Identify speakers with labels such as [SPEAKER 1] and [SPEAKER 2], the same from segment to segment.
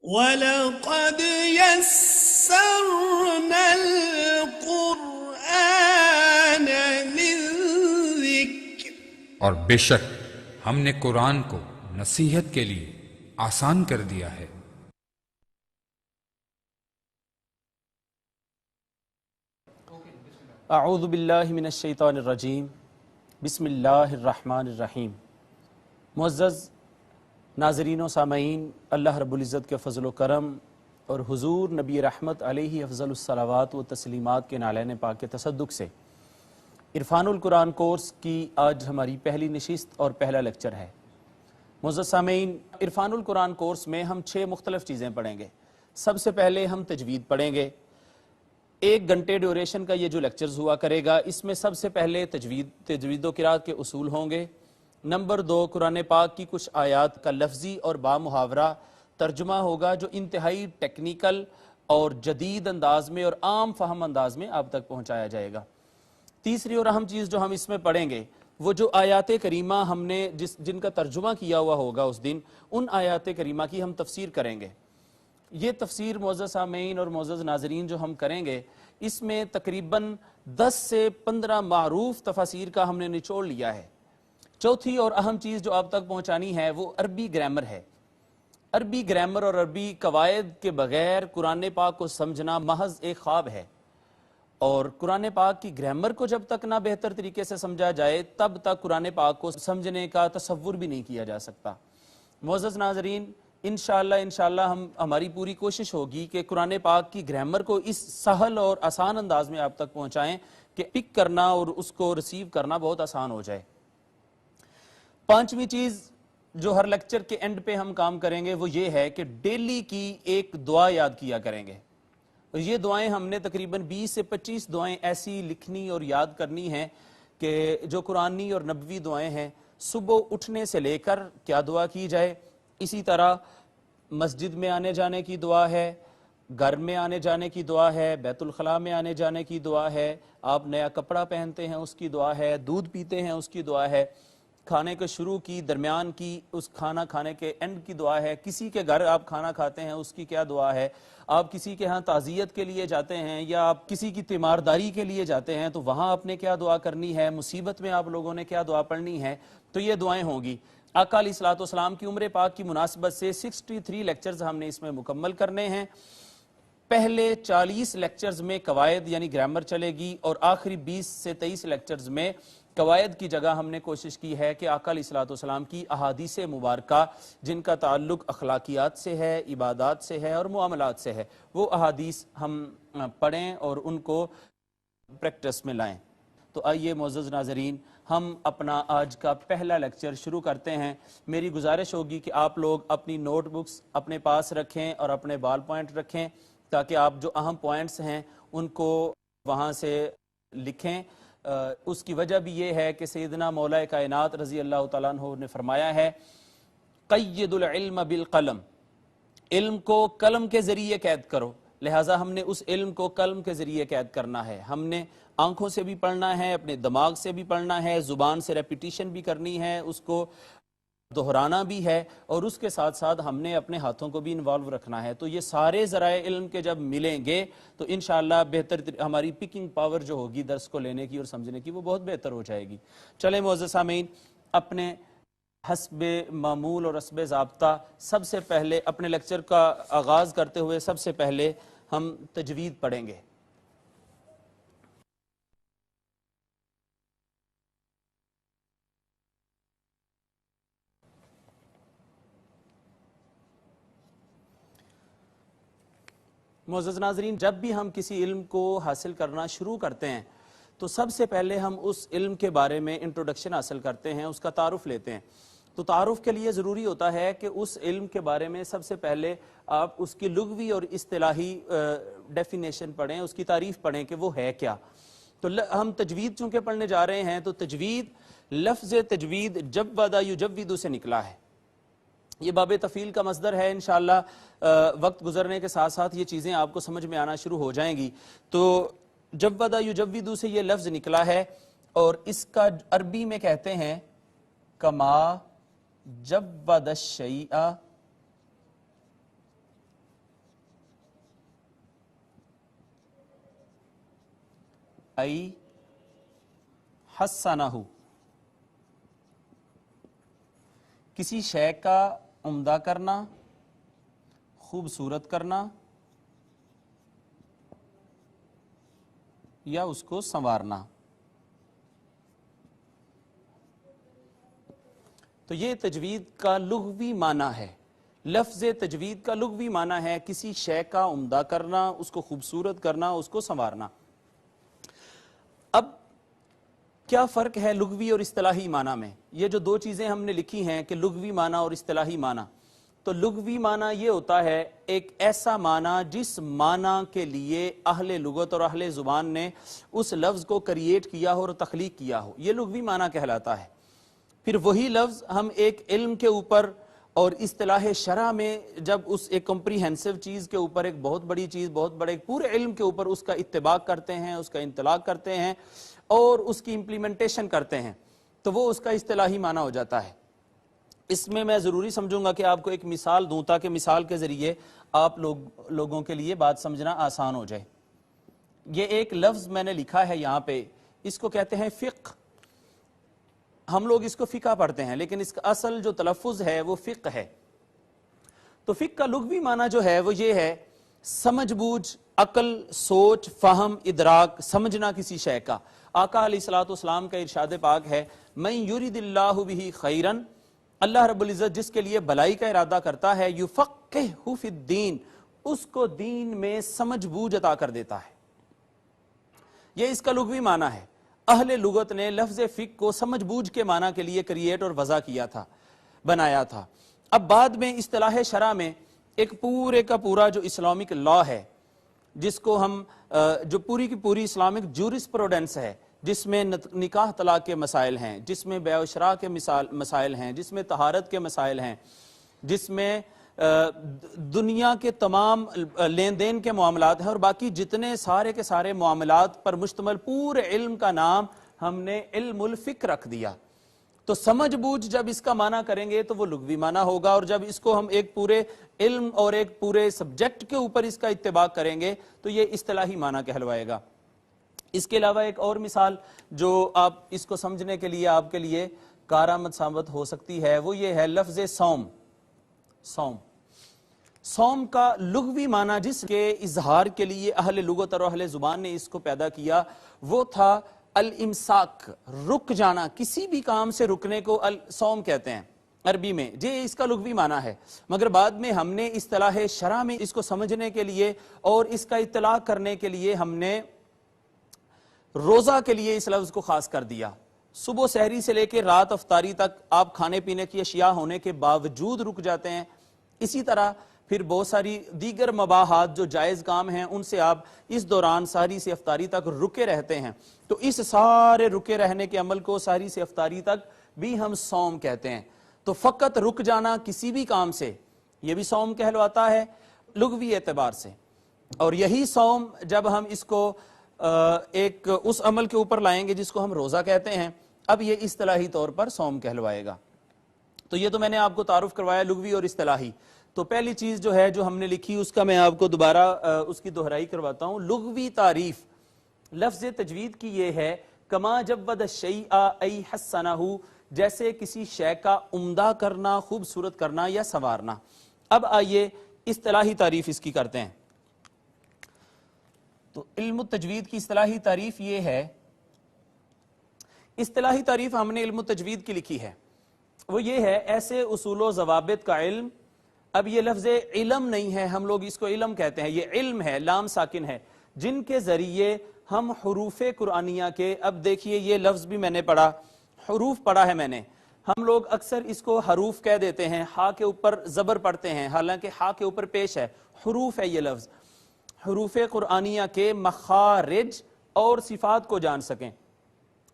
[SPEAKER 1] وَلَقَدْ يَسَّرْنَا الْقُرْآنَ لِلذِّكْرِ
[SPEAKER 2] اور بے شک ہم نے قرآن کو نصیحت کے لیے آسان کر دیا ہے۔
[SPEAKER 3] اعوذ باللہ من الشیطان الرجیم، بسم اللہ الرحمن الرحیم۔ معزز ناظرین و سامعین، اللہ رب العزت کے فضل و کرم اور حضور نبی رحمت علیہ افضل الصلوات و تسلیمات کے نالین پاک کے تصدق سے عرفان القرآن کورس کی آج ہماری پہلی نشست اور پہلا لیکچر ہے۔ معزز سامعین، عرفان القرآن کورس میں ہم 6 مختلف چیزیں پڑھیں گے۔ سب سے پہلے ہم تجوید پڑھیں گے۔ 1 گھنٹے ڈیوریشن کا یہ جو لیکچرز ہوا کرے گا، اس میں سب سے پہلے تجوید و قرات کے اصول ہوں گے۔ نمبر 2، قرآن پاک کی کچھ آیات کا لفظی اور بامحاورہ ترجمہ ہوگا جو انتہائی ٹیکنیکل اور جدید انداز میں اور عام فہم انداز میں آپ تک پہنچایا جائے گا۔ تیسری اور اہم چیز جو ہم اس میں پڑھیں گے، وہ جو آیات کریمہ ہم نے جن کا ترجمہ کیا ہوا ہوگا اس دن، ان آیات کریمہ کی ہم تفسیر کریں گے۔ یہ تفسیر معزز سامعین اور معزز ناظرین جو ہم کریں گے، اس میں تقریباً 10 سے 15 معروف تفاسیر کا ہم نے نچوڑ لیا ہے۔ چوتھی اور اہم چیز جو آپ تک پہنچانی ہے وہ عربی گرامر ہے۔ عربی گرامر اور عربی قواعد کے بغیر قرآن پاک کو سمجھنا محض ایک خواب ہے، اور قرآن پاک کی گرامر کو جب تک نہ بہتر طریقے سے سمجھا جائے تب تک قرآن پاک کو سمجھنے کا تصور بھی نہیں کیا جا سکتا۔ معزز ناظرین، انشاءاللہ ہماری پوری کوشش ہوگی کہ قرآن پاک کی گرامر کو اس سہل اور آسان انداز میں آپ تک پہنچائیں کہ پک کرنا اور اس کو ریسیو کرنا بہت آسان ہو جائے۔ 5ویں چیز جو ہر لیکچر کے اینڈ پہ ہم کام کریں گے وہ یہ ہے کہ ڈیلی کی ایک دعا یاد کیا کریں گے، اور یہ دعائیں ہم نے تقریباً 20 سے 25 دعائیں ایسی لکھنی اور یاد کرنی ہیں کہ جو قرآنی اور نبوی دعائیں ہیں۔ صبح اٹھنے سے لے کر کیا دعا کی جائے، اسی طرح مسجد میں آنے جانے کی دعا ہے، گھر میں آنے جانے کی دعا ہے، بیت الخلاء میں آنے جانے کی دعا ہے، آپ نیا کپڑا پہنتے ہیں اس کی دعا ہے، دودھ پیتے ہیں اس کی دعا ہے، کھانے کے شروع کی، درمیان کی، اس کھانا کھانے کے اینڈ کی دعا ہے، کسی کے گھر آپ کھانا کھاتے ہیں اس کی کیا دعا ہے، آپ کسی کے ہاں تعزیت کے لیے جاتے ہیں یا آپ کسی کی تیمارداری کے لیے جاتے ہیں تو وہاں آپ نے کیا دعا کرنی ہے، مصیبت میں آپ لوگوں نے کیا دعا پڑھنی ہے، تو یہ دعائیں ہوں گی۔ آقا علیہ الصلوۃ والسلام کی عمر پاک کی مناسبت سے 63 لیکچرز ہم نے اس میں مکمل کرنے ہیں۔ پہلے 40 لیکچرز میں قواعد یعنی گرامر چلے گی، اور آخری 20 سے 23 لیکچرز میں قواعد کی جگہ ہم نے کوشش کی ہے کہ آقا علیہ الصلوۃ والسلام کی احادیث مبارکہ جن کا تعلق اخلاقیات سے ہے، عبادات سے ہے اور معاملات سے ہے، وہ احادیث ہم پڑھیں اور ان کو پریکٹس میں لائیں۔ تو آئیے معزز ناظرین، ہم اپنا آج کا پہلا لیکچر شروع کرتے ہیں۔ میری گزارش ہوگی کہ آپ لوگ اپنی نوٹ بکس اپنے پاس رکھیں اور اپنے بال پوائنٹ رکھیں تاکہ آپ جو اہم پوائنٹس ہیں ان کو وہاں سے لکھیں۔ اس کی وجہ بھی یہ ہے کہ سیدنا مولا کائنات رضی اللہ تعالیٰ عنہ نے فرمایا ہے، قید العلم بالقلم، علم کو قلم کے ذریعے قید کرو، لہٰذا ہم نے اس علم کو قلم کے ذریعے قید کرنا ہے۔ ہم نے آنکھوں سے بھی پڑھنا ہے، اپنے دماغ سے بھی پڑھنا ہے، زبان سے ریپیٹیشن بھی کرنی ہے، اس کو دہرانا بھی ہے، اور اس کے ساتھ ساتھ ہم نے اپنے ہاتھوں کو بھی انوالو رکھنا ہے۔ تو یہ سارے ذرائع علم کے جب ملیں گے تو انشاءاللہ بہتر ہماری پکنگ پاور جو ہوگی درس کو لینے کی اور سمجھنے کی وہ بہت بہتر ہو جائے گی۔ چلیں معزز سامعین، اپنے حسب معمول اور حسب ضابطہ سب سے پہلے اپنے لیکچر کا آغاز کرتے ہوئے سب سے پہلے ہم تجوید پڑھیں گے۔ معزز ناظرین، جب بھی ہم کسی علم کو حاصل کرنا شروع کرتے ہیں تو سب سے پہلے ہم اس علم کے بارے میں انٹروڈکشن حاصل کرتے ہیں، اس کا تعارف لیتے ہیں۔ تو تعارف کے لیے ضروری ہوتا ہے کہ اس علم کے بارے میں سب سے پہلے آپ اس کی لغوی اور اصطلاحی ڈیفینیشن پڑھیں، اس کی تعریف پڑھیں کہ وہ ہے کیا۔ تو ہم تجوید چونکہ پڑھنے جا رہے ہیں تو تجوید، لفظ تجوید جود یجود سے نکلا ہے۔ یہ باب تفعیل کا مصدر ہے، انشاءاللہ وقت گزرنے کے ساتھ ساتھ یہ چیزیں آپ کو سمجھ میں آنا شروع ہو جائیں گی۔ تو جود یجود سے یہ لفظ نکلا ہے، اور اس کا عربی میں کہتے ہیں کما جود الشیء ای حسنہ، کسی شے کا عمدہ کرنا، خوبصورت کرنا یا اس کو سنوارنا۔ تو یہ تجوید کا لغوی معنی ہے۔ لفظ تجوید کا لغوی معنی ہے کسی شے کا عمدہ کرنا، اس کو خوبصورت کرنا، اس کو سنوارنا۔ اب کیا فرق ہے لغوی اور اصطلاحی معنی میں؟ یہ جو دو چیزیں ہم نے لکھی ہیں کہ لغوی معنی اور اصطلاحی معنی، تو لغوی معنی یہ ہوتا ہے ایک ایسا معنی جس معنی کے لیے اہل لغت اور اہل زبان نے اس لفظ کو کریٹ کیا ہو اور تخلیق کیا ہو، یہ لغوی معنی کہلاتا ہے۔ پھر وہی لفظ ہم ایک علم کے اوپر اور اصطلاح شرع میں جب اس ایک کمپریہنسو چیز کے اوپر، ایک بہت بڑی چیز، بہت بڑے ایک پورے علم کے اوپر اس کا اتباق کرتے ہیں، اس کا انطلاق کرتے ہیں اور اس کی امپلیمنٹیشن کرتے ہیں، تو وہ اس کا اصطلاحی معنی ہو جاتا ہے۔ اس میں میں ضروری سمجھوں گا کہ آپ کو ایک مثال دوں تاکہ مثال کے ذریعے آپ لوگوں کے لیے بات سمجھنا آسان ہو جائے۔ یہ ایک لفظ میں نے لکھا ہے یہاں پہ، اس کو کہتے ہیں فقہ۔ ہم لوگ اس کو فقہ پڑھتے ہیں لیکن اس کا اصل جو تلفظ ہے وہ فقہ ہے۔ تو فقہ کا لغوی معنی جو ہے وہ یہ ہے سمجھ بوجھ، عقل، سوچ، فہم، ادراک، سمجھنا کسی شے کا۔ آقا علیہ الصلوۃ والسلام کا ارشاد پاک ہے من یرید اللہ بہ خیرا، اللہ رب العزت جس کے لیے بھلائی کا ارادہ کرتا ہے، یفقہہ فی الدین، اس کو دین میں سمجھ بوجھ عطا کر دیتا ہے۔ یہ اس کا لغوی معنی ہے۔ اہل لغت نے لفظ فقہ کو سمجھ بوجھ کے معنی کے لیے کریٹ اور وضع کیا تھا، بنایا تھا۔ اب بعد میں اصطلاح شرع میں ایک پورے کا پورا جو اسلامک لا ہے، جس کو ہم جو پوری کی پوری اسلامک جورسپروڈنس ہے، جس میں نکاح طلاق کے مسائل ہیں، جس میں بیع و شراء کے مسائل ہیں، جس میں طہارت کے مسائل ہیں، جس میں دنیا کے تمام لین دین کے معاملات ہیں، اور باقی جتنے سارے کے سارے معاملات پر مشتمل پورے علم کا نام ہم نے علم الفقہ رکھ دیا۔ تو سمجھ بوجھ جب اس کا معنی کریں گے تو وہ لغوی معنی ہوگا، اور جب اس کو ہم ایک پورے علم اور ایک پورے سبجیکٹ کے اوپر اس کا اتباق کریں گے تو یہ اصطلاحی معنی کہلوائے گا۔ اس کے علاوہ ایک اور مثال جو آپ اس کو سمجھنے کے لیے آپ کے لیے کارآمد ثابت ہو سکتی ہے وہ یہ ہے لفظ صوم۔ صوم کا لغوی معنی جس کے اظہار کے لیے اہل لغت اور اہل زبان نے اس کو پیدا کیا وہ تھا الامساک، رک جانا، کسی بھی کام سے رکنے کو صوم کہتے ہیں عربی میں، یہ اس کا لغوی معنی ہے۔ مگر بعد میں ہم نے اصطلاح شرع میں اس کو سمجھنے کے لیے اور اس کا اطلاق کرنے کے لیے ہم نے روزہ کے لیے اس لفظ کو خاص کر دیا۔ صبح سحری سے لے کے رات افطاری تک آپ کھانے پینے کی اشیاء ہونے کے باوجود رک جاتے ہیں، اسی طرح پھر بہت ساری دیگر مباحات جو جائز کام ہیں ان سے آپ اس دوران سحری سے افطاری تک رکے رہتے ہیں، تو اس سارے رکے رہنے کے عمل کو سحری سے افطاری تک بھی ہم صوم کہتے ہیں۔ تو فقط رک جانا کسی بھی کام سے یہ بھی صوم کہلواتا ہے لغوی اعتبار سے، اور یہی صوم جب ہم اس کو ایک اس عمل کے اوپر لائیں گے جس کو ہم روزہ کہتے ہیں، اب یہ اصطلاحی طور پر صوم کہلوائے گا۔ تو یہ تو میں نے آپ کو تعارف کروایا لغوی اور اصطلاحی۔ تو پہلی چیز جو ہے جو ہم نے لکھی اس کا میں آپ کو دوبارہ اس کی دہرائی کرواتا ہوں۔ لغوی تعریف لفظ تجوید کی یہ ہے کما جود الشیء ای حسنہ، جیسے کسی شے کا عمدہ کرنا، خوبصورت کرنا یا سنوارنا۔ اب آئیے اصطلاحی تعریف اس کی کرتے ہیں۔ تو علم التجوید کی اصطلاحی تعریف یہ ہے، اصطلاحی تعریف ہم نے علم التجوید کی لکھی ہے، وہ یہ ہے ایسے اصول و ضوابط کا علم۔ اب یہ لفظ علم نہیں ہے، ہم لوگ اس کو علم کہتے ہیں، یہ علم ہے، لام ساکن ہے، جن کے ذریعے ہم حروف قرآنیہ کے، اب دیکھیے یہ لفظ بھی میں نے پڑھا، حروف پڑھا ہے میں نے، ہم لوگ اکثر اس کو حروف کہہ دیتے ہیں، ہا کے اوپر زبر پڑھتے ہیں، حالانکہ ہا کے اوپر پیش ہے، حروف ہے یہ لفظ۔ حروف قرآنیہ کے مخارج اور صفات کو جان سکیں۔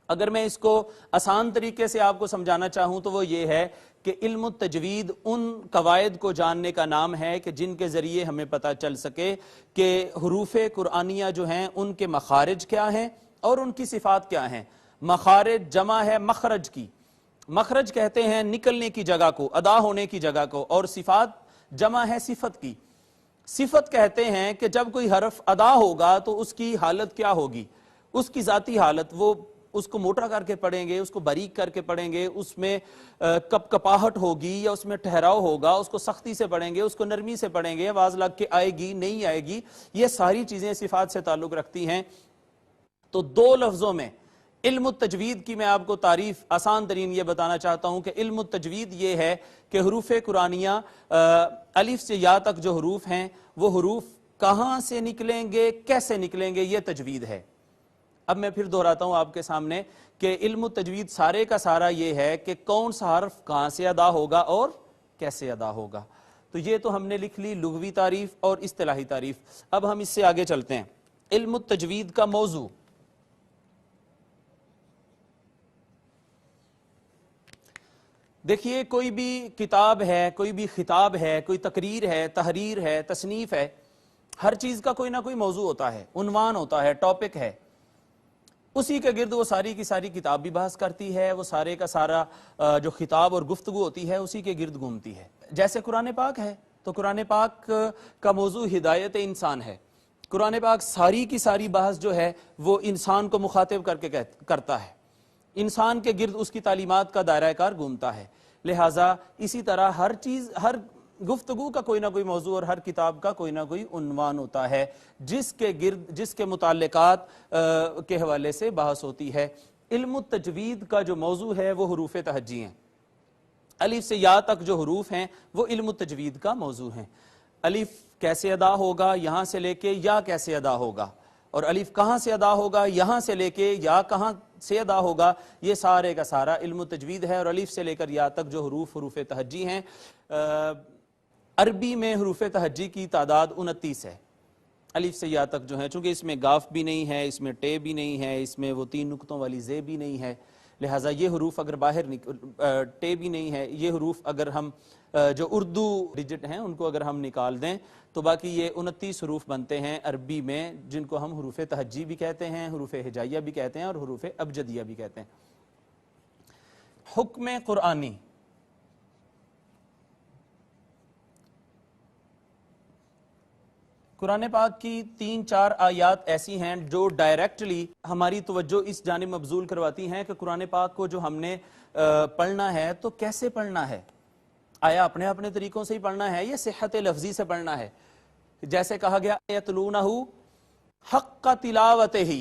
[SPEAKER 3] اگر میں اس کو آسان طریقے سے آپ کو سمجھانا چاہوں تو وہ یہ ہے کہ علم التجوید ان قواعد کو جاننے کا نام ہے کہ جن کے ذریعے ہمیں پتہ چل سکے کہ حروف قرآنیہ جو ہیں ان کے مخارج کیا ہیں اور ان کی صفات کیا ہیں۔ مخارج جمع ہے مخرج کی، مخرج کہتے ہیں نکلنے کی جگہ کو، ادا ہونے کی جگہ کو، اور صفات جمع ہے صفت کی۔ صفت کہتے ہیں کہ جب کوئی حرف ادا ہوگا تو اس کی حالت کیا ہوگی، اس کی ذاتی حالت، وہ اس کو موٹا کر کے پڑھیں گے، اس کو باریک کر کے پڑھیں گے، اس میں کپ کپاہٹ ہوگی یا اس میں ٹھہراؤ ہوگا، اس کو سختی سے پڑھیں گے، اس کو نرمی سے پڑھیں گے، آواز لگ کے آئے گی نہیں آئے گی، یہ ساری چیزیں صفات سے تعلق رکھتی ہیں۔ تو دو لفظوں میں علم التجوید کی میں آپ کو تعریف آسان ترین یہ بتانا چاہتا ہوں کہ علم التجوید یہ ہے کہ حروف قرآنیہ الف سے یا تک جو حروف ہیں وہ حروف کہاں سے نکلیں گے، کیسے نکلیں گے، یہ تجوید ہے۔ اب میں پھر دہراتا ہوں آپ کے سامنے کہ علم التجوید سارے کا سارا یہ ہے کہ کون سا حرف کہاں سے ادا ہوگا اور کیسے ادا ہوگا۔ تو یہ تو ہم نے لکھ لی لغوی تعریف اور اصطلاحی تعریف۔ اب ہم اس سے آگے چلتے ہیں۔ علم التجوید کا موضوع، دیکھیے کوئی بھی کتاب ہے، کوئی بھی خطاب ہے، کوئی تقریر ہے، تحریر ہے، تصنیف ہے، ہر چیز کا کوئی نہ کوئی موضوع ہوتا ہے، عنوان ہوتا ہے، ٹاپک ہے، اسی کے گرد وہ ساری کی ساری کتاب بھی بحث کرتی ہے، وہ سارے کا سارا جو خطاب اور گفتگو ہوتی ہے اسی کے گرد گھومتی ہے۔ جیسے قرآن پاک ہے تو قرآن پاک کا موضوع ہدایت انسان ہے۔ قرآن پاک ساری کی ساری بحث جو ہے وہ انسان کو مخاطب کر کے کرتا ہے، انسان کے گرد اس کی تعلیمات کا دائرہ کار گھومتا ہے۔ لہٰذا اسی طرح ہر چیز، ہر گفتگو کا کوئی نہ کوئی موضوع اور ہر کتاب کا کوئی نہ کوئی عنوان ہوتا ہے جس کے گرد، جس کے متعلقات کے حوالے سے بحث ہوتی ہے۔ علم التجوید کا جو موضوع ہے وہ حروف تہجی ہیں۔ الف سے یا تک جو حروف ہیں وہ علم التجوید کا موضوع ہیں۔ الف کیسے ادا ہوگا یہاں سے لے کے یا کیسے ادا ہوگا، اور الف کہاں سے ادا ہوگا یہاں سے لے کے یا کہاں سے ادا ہوگا، یہ سارے کا سارا علم التجوید ہے۔ اور الف سے لے کر یا تک جو حروف تہجی ہیں، عربی میں حروف تہجی کی تعداد 29 ہے۔ الف سے یا تک جو ہے، چونکہ اس میں گاف بھی نہیں ہے، اس میں ٹے بھی نہیں ہے، اس میں وہ 3 نقطوں والی زے بھی نہیں ہے، لہٰذا یہ حروف اگر باہر ٹے بھی نہیں ہے، یہ حروف اگر ہم جو اردو ڈیجٹ ہیں ان کو اگر ہم نکال دیں تو باقی یہ 29 حروف بنتے ہیں عربی میں، جن کو ہم حروف تہجی بھی کہتے ہیں، حروف ہجائیہ بھی کہتے ہیں اور حروف ابجدیہ بھی کہتے ہیں۔ حکم قرآنی، قرآن پاک کی 3-4 آیات ایسی ہیں جو ڈائریکٹلی ہماری توجہ اس جانب مبذول کرواتی ہیں کہ قرآن پاک کو جو ہم نے پڑھنا ہے تو کیسے پڑھنا ہے، آیا اپنے اپنے طریقوں سے ہی پڑھنا ہے یا صحت لفظی سے پڑھنا ہے۔ جیسے کہا گیا یتلونہ حق تلاوتہ،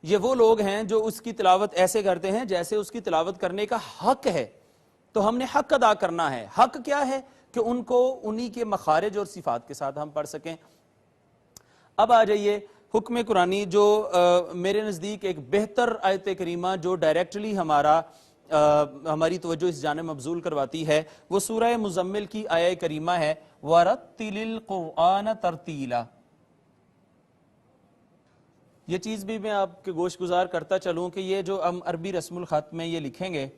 [SPEAKER 3] یہ وہ لوگ ہیں جو اس کی تلاوت ایسے کرتے ہیں جیسے اس کی تلاوت کرنے کا حق ہے، تو ہم نے حق ادا کرنا ہے۔ حق کیا ہے کہ ان کو انہی کے مخارج اور صفات کے ساتھ ہم پڑھ سکیں۔ اب آ جائیے حکم قرآنی، جو میرے نزدیک ایک بہتر آیت کریمہ جو ڈائریکٹلی ہماری توجہ اس جانب مبذول کرواتی ہے، وہ سورہ مزمل کی آیہ کریمہ ہے، وَرَتِّلِ الْقُرْآنَ تَرْتِیلًا۔ یہ چیز بھی میں آپ کے گوش گزار کرتا چلوں کہ یہ جو ہم عربی رسم الخط میں یہ لکھیں گے،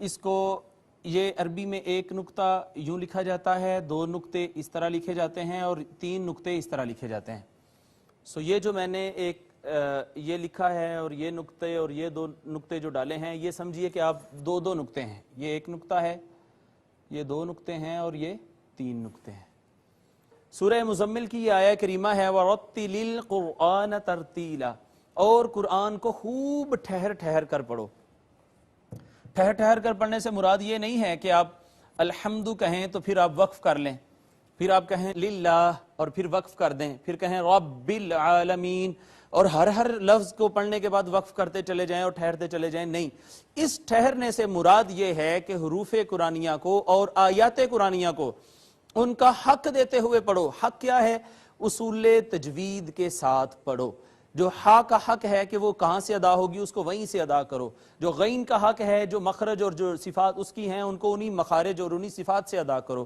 [SPEAKER 3] اس کو یہ عربی میں ایک نقطہ یوں لکھا جاتا ہے، 2 نقطے اس طرح لکھے جاتے ہیں اور 3 نقطے اس طرح لکھے جاتے ہیں۔ سو یہ جو میں نے ایک یہ لکھا ہے اور یہ نقطے اور یہ 2 نقطے جو ڈالے ہیں، یہ سمجھیے کہ آپ 2 نقطے ہیں، یہ ایک نقطہ ہے، یہ 2 نقطے ہیں اور یہ 3 نقطے ہیں۔ سورہ مزمل کی یہ آیہ کریمہ ہے وَرَتِّلِ الْقُرْآنَ تَرْتِیلًا، اور قرآن کو خوب ٹھہر ٹھہر کر پڑھو۔ ٹھہر ٹھہر کر پڑھنے سے مراد یہ نہیں ہے کہ آپ الحمد کہیں تو پھر آپ وقف کر لیں، پھر آپ کہیں للہ اور پھر وقف کر دیں، پھر کہیں رب العالمین اور ہر لفظ کو پڑھنے کے بعد وقف کرتے چلے جائیں اور ٹھہرتے چلے جائیں۔ نہیں، اس ٹھہرنے سے مراد یہ ہے کہ حروف قرآنیہ کو اور آیات قرآنیہ کو ان کا حق دیتے ہوئے پڑھو۔ حق کیا ہے؟ اصول تجوید کے ساتھ پڑھو۔ جو ہا کا حق ہے کہ وہ کہاں سے ادا ہوگی اس کو وہیں سے ادا کرو، جو غین کا حق ہے جو مخرج اور جو صفات اس کی ہیں ان کو انہی مخارج اور انہی صفات سے ادا کرو،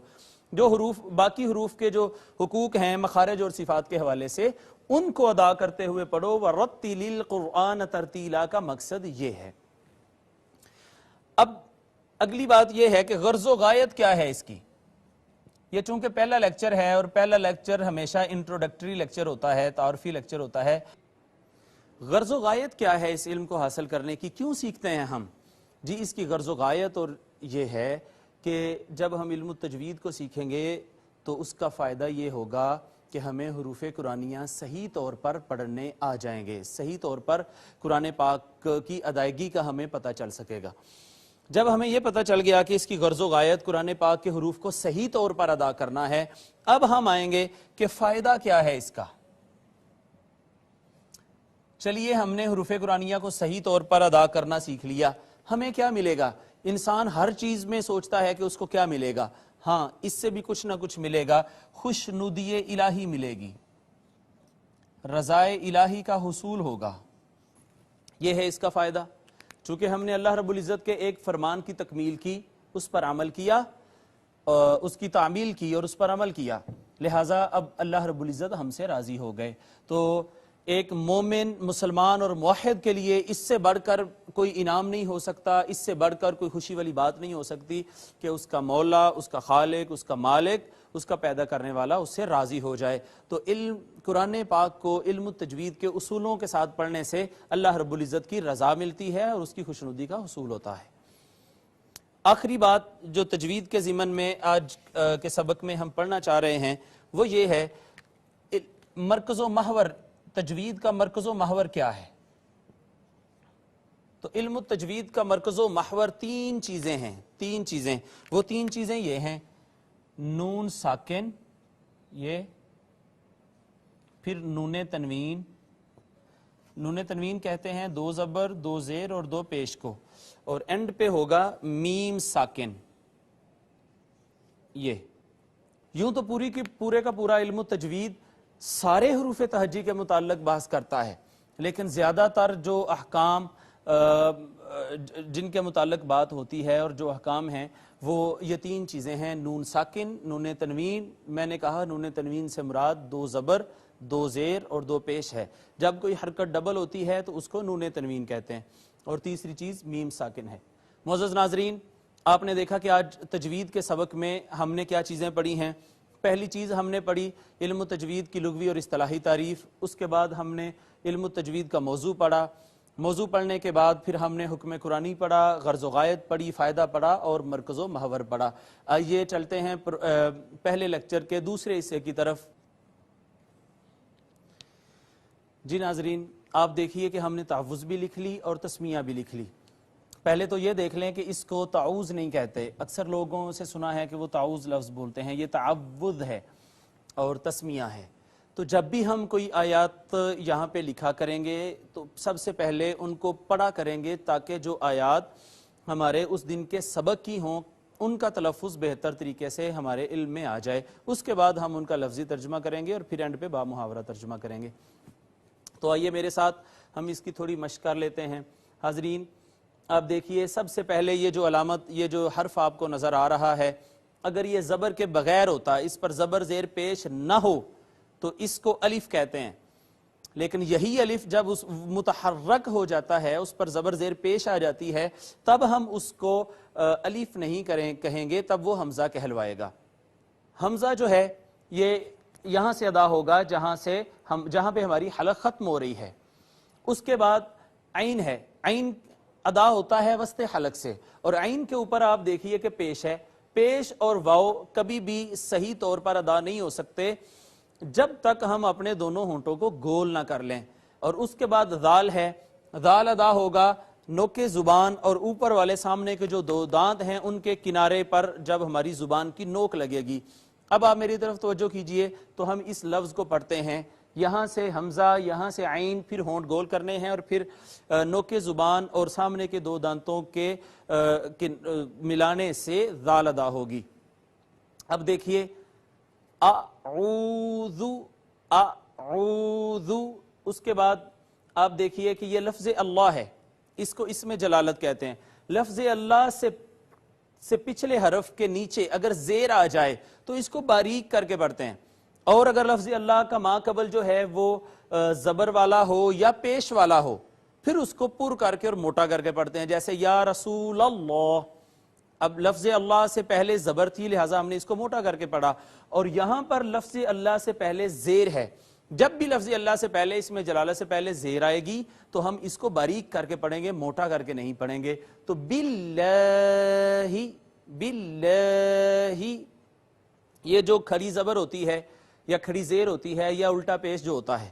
[SPEAKER 3] جو حروف باقی حروف کے جو حقوق ہیں مخارج اور صفات کے حوالے سے ان کو ادا کرتے ہوئے پڑھو۔ وَرَتِّلِ الْقُرْآنَ تَرْتِیلًا کا مقصد یہ ہے۔ اب اگلی بات یہ ہے کہ غرض و غایت کیا ہے اس کی۔ یہ چونکہ پہلا لیکچر ہے اور پہلا لیکچر ہمیشہ انٹروڈکٹری لیکچر ہوتا ہے، تعارفی لیکچر ہوتا ہے۔ غرض و غایت کیا ہے اس علم کو حاصل کرنے کی، کیوں سیکھتے ہیں ہم؟ جی اس کی غرض و غایت اور یہ ہے کہ جب ہم علم التجوید کو سیکھیں گے تو اس کا فائدہ یہ ہوگا کہ ہمیں حروف قرآنیہ صحیح طور پر پڑھنے آ جائیں گے، صحیح طور پر قرآن پاک کی ادائیگی کا ہمیں پتہ چل سکے گا۔ جب ہمیں یہ پتہ چل گیا کہ اس کی غرض و غایت قرآن پاک کے حروف کو صحیح طور پر ادا کرنا ہے، اب ہم آئیں گے کہ فائدہ کیا ہے اس کا۔ چلیے ہم نے حروف قرآنیہ کو صحیح طور پر ادا کرنا سیکھ لیا، ہمیں کیا ملے گا؟ انسان ہر چیز میں سوچتا ہے کہ اس کو کیا ملے گا، ہاں اس سے بھی کچھ نہ کچھ ملے گا، خوشنودی الہی ملے گی، رضائے الہی کا حصول ہوگا، یہ ہے اس کا فائدہ۔ چونکہ ہم نے اللہ رب العزت کے ایک فرمان کی تکمیل کی، اس پر عمل کیا، اس کی تعمیل کی اور اس پر عمل کیا، لہٰذا اب اللہ رب العزت ہم سے راضی ہو گئے۔ تو ایک مومن مسلمان اور موحد کے لیے اس سے بڑھ کر کوئی انعام نہیں ہو سکتا، اس سے بڑھ کر کوئی خوشی والی بات نہیں ہو سکتی کہ اس کا مولا، اس کا خالق، اس کا مالک، اس کا پیدا کرنے والا اس سے راضی ہو جائے۔ تو علم قرآن پاک کو علم التجوید کے اصولوں کے ساتھ پڑھنے سے اللہ رب العزت کی رضا ملتی ہے اور اس کی خوشنودی کا حصول ہوتا ہے۔ آخری بات جو تجوید کے ضمن میں آج کے سبق میں ہم پڑھنا چاہ رہے ہیں وہ یہ ہے، مرکز و محور، تجوید کا مرکز و محور کیا ہے؟ تو علم التجوید کا مرکز و محور تین چیزیں ہیں، تین چیزیں، وہ تین چیزیں یہ ہیں، نون ساکن، یہ پھر نون تنوین، نون تنوین کہتے ہیں دو زبر، دو زیر اور دو پیش کو، اور اینڈ پہ ہوگا میم ساکن۔ یہ یوں تو پورے کا پورا علم التجوید سارے حروف تہجی کے متعلق بحث کرتا ہے، لیکن زیادہ تر جو احکام جن کے متعلق بات ہوتی ہے اور جو احکام ہیں وہ یہ تین چیزیں ہیں، نون ساکن، نون تنوین، میں نے کہا نون تنوین سے مراد دو زبر، دو زیر اور دو پیش ہے، جب کوئی حرکت ڈبل ہوتی ہے تو اس کو نون تنوین کہتے ہیں، اور تیسری چیز میم ساکن ہے۔ معزز ناظرین، آپ نے دیکھا کہ آج تجوید کے سبق میں ہم نے کیا چیزیں پڑھی ہیں۔ پہلی چیز ہم نے پڑھی علم التجوید کی لغوی اور اصطلاحی تعریف، اس کے بعد ہم نے علم التجوید کا موضوع پڑھا، موضوع پڑھنے کے بعد پھر ہم نے حکم قرآنی پڑھا، غرض و غایت پڑھی، فائدہ پڑھا اور مرکز و محور پڑھا۔ آئیے چلتے ہیں پہلے لیکچر کے دوسرے حصے کی طرف۔ جی ناظرین، آپ دیکھیے کہ ہم نے تعوذ بھی لکھ لی اور تسمیہ بھی لکھ لی۔ پہلے تو یہ دیکھ لیں کہ اس کو تعوذ نہیں کہتے، اکثر لوگوں سے سنا ہے کہ وہ تعوذ لفظ بولتے ہیں، یہ تعوذ ہے اور تسمیہ ہے۔ تو جب بھی ہم کوئی آیات یہاں پہ لکھا کریں گے تو سب سے پہلے ان کو پڑھا کریں گے تاکہ جو آیات ہمارے اس دن کے سبق کی ہوں ان کا تلفظ بہتر طریقے سے ہمارے علم میں آ جائے، اس کے بعد ہم ان کا لفظی ترجمہ کریں گے اور پھر اینڈ پہ با محاورہ ترجمہ کریں گے۔ تو آئیے میرے ساتھ ہم اس کی تھوڑی مشق کر لیتے ہیں۔ حاضرین آپ دیکھیے، سب سے پہلے یہ جو علامت، یہ جو حرف آپ کو نظر آ رہا ہے، اگر یہ زبر کے بغیر ہوتا، اس پر زبر زیر پیش نہ ہو تو اس کو الف کہتے ہیں، لیکن یہی الف جب اس متحرک ہو جاتا ہے، اس پر زبر زیر پیش آ جاتی ہے، تب ہم اس کو الف نہیں کہیں گے، تب وہ حمزہ کہلوائے گا۔ حمزہ جو ہے یہ یہاں سے ادا ہوگا جہاں پہ ہماری حلق ختم ہو رہی ہے۔ اس کے بعد عین ہے، عین ادا ہوتا ہے وسط حلق سے، اور عین کے اوپر آپ دیکھیے کہ پیش ہے۔ پیش اور واو کبھی بھی صحیح طور پر ادا نہیں ہو سکتے جب تک ہم اپنے دونوں ہونٹوں کو گول نہ کر لیں۔ اور اس کے بعد ذال ہے، ذال ادا ہوگا نوک زبان اور اوپر والے سامنے کے جو دو دانت ہیں ان کے کنارے پر جب ہماری زبان کی نوک لگے گی۔ اب آپ میری طرف توجہ کیجئے تو ہم اس لفظ کو پڑھتے ہیں، یہاں سے حمزہ، یہاں سے عین، پھر ہونٹ گول کرنے ہیں اور پھر نوک زبان اور سامنے کے دو دانتوں کے ملانے سے ذال ادا ہوگی۔ اب دیکھیے اعوذ، اعوذ، اس کے بعد آپ دیکھیے کہ یہ لفظ اللہ ہے، اس کو اسم جلالت کہتے ہیں۔ لفظ اللہ سے پچھلے حرف کے نیچے اگر زیر آ جائے تو اس کو باریک کر کے پڑھتے ہیں، اور اگر لفظ اللہ کا ما قبل جو ہے وہ زبر والا ہو یا پیش والا ہو پھر اس کو پر کر کے اور موٹا کر کے پڑھتے ہیں، جیسے یا رسول اللہ۔ اب لفظ اللہ سے پہلے زبر تھی لہٰذا ہم نے اس کو موٹا کر کے پڑھا، اور یہاں پر لفظ اللہ سے پہلے زیر ہے۔ جب بھی لفظ اللہ سے پہلے، اس میں جلالت سے پہلے زیر آئے گی تو ہم اس کو باریک کر کے پڑھیں گے، موٹا کر کے نہیں پڑھیں گے۔ تو باللہ، باللہ، یہ جو کھڑی زبر ہوتی ہے یا کھڑی زیر ہوتی ہے یا الٹا پیش جو ہوتا ہے،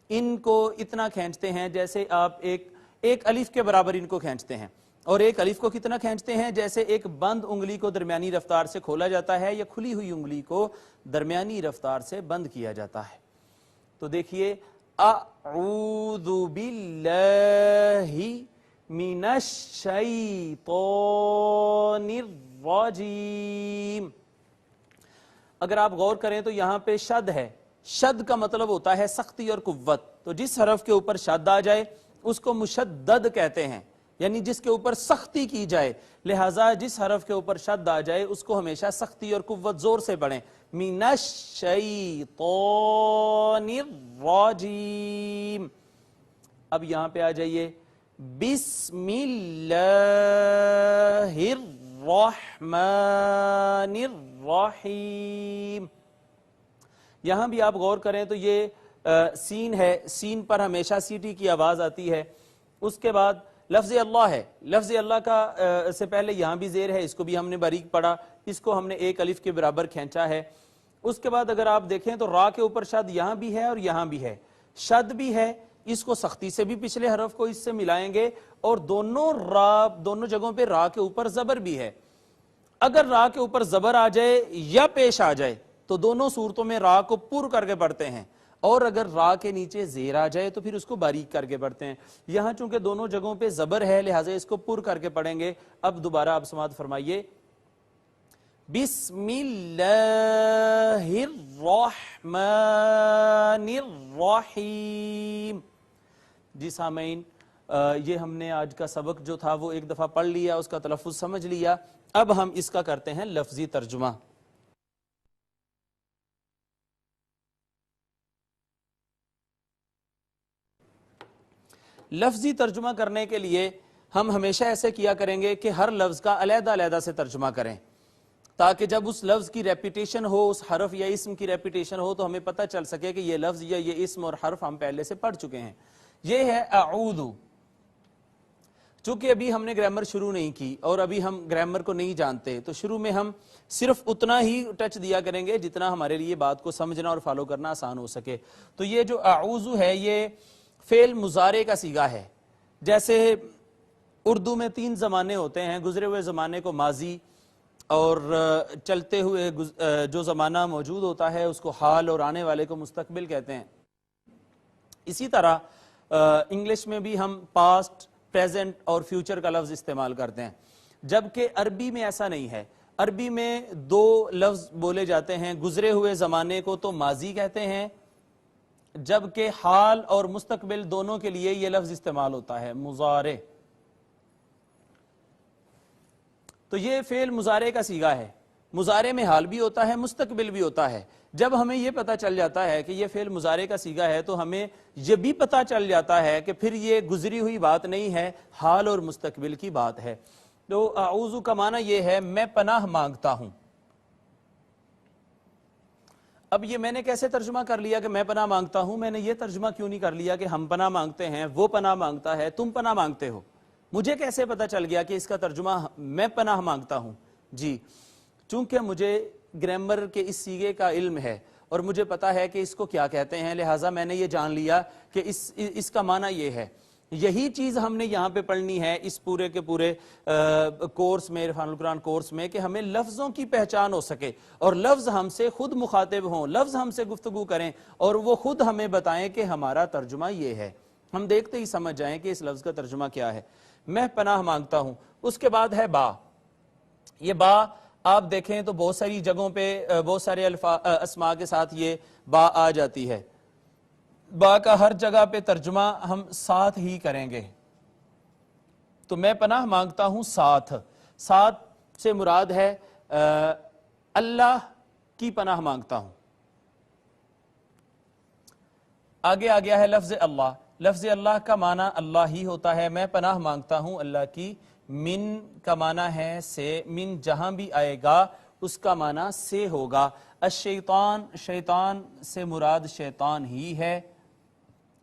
[SPEAKER 3] ان کو اتنا کھینچتے ہیں جیسے آپ ایک الف کے برابر ان کو کھینچتے ہیں، اور ایک الف کو کتنا کھینچتے ہیں؟ جیسے ایک بند انگلی کو درمیانی رفتار سے کھولا جاتا ہے یا کھلی ہوئی انگلی کو درمیانی رفتار سے بند کیا جاتا ہے۔ تو دیکھیے اعوذ باللہ من الشیطان الرجیم۔ اگر آپ غور کریں تو یہاں پہ شد ہے، شد کا مطلب ہوتا ہے سختی اور قوت، تو جس حرف کے اوپر شد آ جائے اس کو مشدد کہتے ہیں، یعنی جس کے اوپر سختی کی جائے، لہٰذا جس حرف کے اوپر شد آ جائے اس کو ہمیشہ سختی اور قوت زور سے پڑھیں۔ من الشیطان الرجیم۔ اب یہاں پہ آ جائیے، بسم اللہ الرحمن الرحیم۔ یہاں بھی آپ غور کریں تو یہ سین ہے، سین پر ہمیشہ سیٹی کی آواز آتی ہے۔ اس کے بعد لفظ اللہ ہے، لفظ اللہ کا سے پہلے یہاں بھی زیر ہے، اس کو بھی ہم نے باریک پڑھا، اس کو ہم نے ایک الف کے برابر کھینچا ہے۔ اس کے بعد اگر آپ دیکھیں تو را کے اوپر شد یہاں بھی ہے اور یہاں بھی ہے، شد بھی ہے، اس کو سختی سے بھی پچھلے حرف کو اس سے ملائیں گے، اور دونوں جگہوں پہ را کے اوپر زبر بھی ہے۔ اگر را کے اوپر زبر آ جائے یا پیش آ جائے تو دونوں صورتوں میں را کو پر کر کے پڑھتے ہیں، اور اگر را کے نیچے زیر آ جائے تو پھر اس کو باریک کر کے پڑھتے ہیں۔ یہاں چونکہ دونوں جگہوں پہ زبر ہے لہٰذا اس کو پر کر کے پڑھیں گے۔ اب دوبارہ آپ سماعت فرمائیے، بسم اللہ الرحمن الرحیم۔ جی سامعین، یہ ہم نے آج کا سبق جو تھا وہ ایک دفعہ پڑھ لیا، اس کا تلفظ سمجھ لیا، اب ہم اس کا کرتے ہیں لفظی ترجمہ۔ لفظی ترجمہ کرنے کے لیے ہم ہمیشہ ایسے کیا کریں گے کہ ہر لفظ کا علیحدہ علیحدہ سے ترجمہ کریں، تاکہ جب اس لفظ کی ریپیٹیشن ہو، اس حرف یا اسم کی ریپیٹیشن ہو تو ہمیں پتہ چل سکے کہ یہ لفظ یا یہ اسم اور حرف ہم پہلے سے پڑھ چکے ہیں۔ یہ ہے اعوذ۔ چونکہ ابھی ہم نے گرامر شروع نہیں کی اور ابھی ہم گرامر کو نہیں جانتے، تو شروع میں ہم صرف اتنا ہی ٹچ دیا کریں گے جتنا ہمارے لیے بات کو سمجھنا اور فالو کرنا آسان ہو سکے۔ تو یہ جو اعوذ ہے یہ فعل مضارع کا صیغہ ہے۔ جیسے اردو میں 3 زمانے ہوتے ہیں، گزرے ہوئے زمانے کو ماضی، اور چلتے ہوئے جو زمانہ موجود ہوتا ہے اس کو حال، اور آنے والے کو مستقبل کہتے ہیں۔ اسی طرح انگلش میں بھی ہم پاسٹ، پریزنٹ اور فیوچر کا لفظ استعمال کرتے ہیں، جبکہ عربی میں ایسا نہیں ہے۔ عربی میں 2 لفظ بولے جاتے ہیں، گزرے ہوئے زمانے کو تو ماضی کہتے ہیں، جبکہ حال اور مستقبل دونوں کے لیے یہ لفظ استعمال ہوتا ہے، مضارع۔ تو یہ فعل مضارع کا صیغہ ہے، مضارع میں حال بھی ہوتا ہے، مستقبل بھی ہوتا ہے۔ جب ہمیں یہ پتہ چل جاتا ہے کہ یہ فعل مضارع کا صیغہ ہے تو ہمیں یہ بھی پتہ چل جاتا ہے کہ پھر یہ گزری ہوئی بات نہیں ہے، حال اور مستقبل کی بات ہے۔ تو اعوذ کا معنی یہ ہے میں پناہ مانگتا ہوں۔ اب یہ میں نے کیسے ترجمہ کر لیا کہ میں پناہ مانگتا ہوں؟ میں نے یہ ترجمہ کیوں نہیں کر لیا کہ ہم پناہ مانگتے ہیں، وہ پناہ مانگتا ہے، تم پناہ مانگتے ہو؟ مجھے کیسے پتہ چل گیا کہ اس کا ترجمہ میں پناہ مانگتا ہوں؟ جی، چونکہ مجھے گرامر کے اس صیغے کا علم ہے اور مجھے پتا ہے کہ اس کو کیا کہتے ہیں، لہٰذا میں نے یہ جان لیا کہ اس کا معنی یہ ہے۔ یہی چیز ہم نے یہاں پہ پڑھنی ہے اس پورے کے پورے کورس میں، عرفان القرآن کورس میں، کہ ہمیں لفظوں کی پہچان ہو سکے اور لفظ ہم سے خود مخاطب ہوں، لفظ ہم سے گفتگو کریں اور وہ خود ہمیں بتائیں کہ ہمارا ترجمہ یہ ہے، ہم دیکھتے ہی سمجھ جائیں کہ اس لفظ کا ترجمہ کیا ہے۔ میں پناہ مانگتا ہوں۔ اس کے بعد ہے با۔ یہ با آپ دیکھیں تو بہت ساری جگہوں پہ بہت سارے اسماء کے ساتھ یہ با آ جاتی ہے۔ با کا ہر جگہ پہ ترجمہ ہم ساتھ ہی کریں گے۔ تو میں پناہ مانگتا ہوں ساتھ، ساتھ سے مراد ہے اللہ کی پناہ مانگتا ہوں۔ آگے آ گیا ہے لفظ اللہ۔ لفظ اللہ کا معنی اللہ ہی ہوتا ہے۔ میں پناہ مانگتا ہوں اللہ کی۔ من کا معنی ہے سے، من جہاں بھی آئے گا اس کا معنی سے ہوگا۔ الشیطان، شیطان سے مراد شیطان ہی ہے۔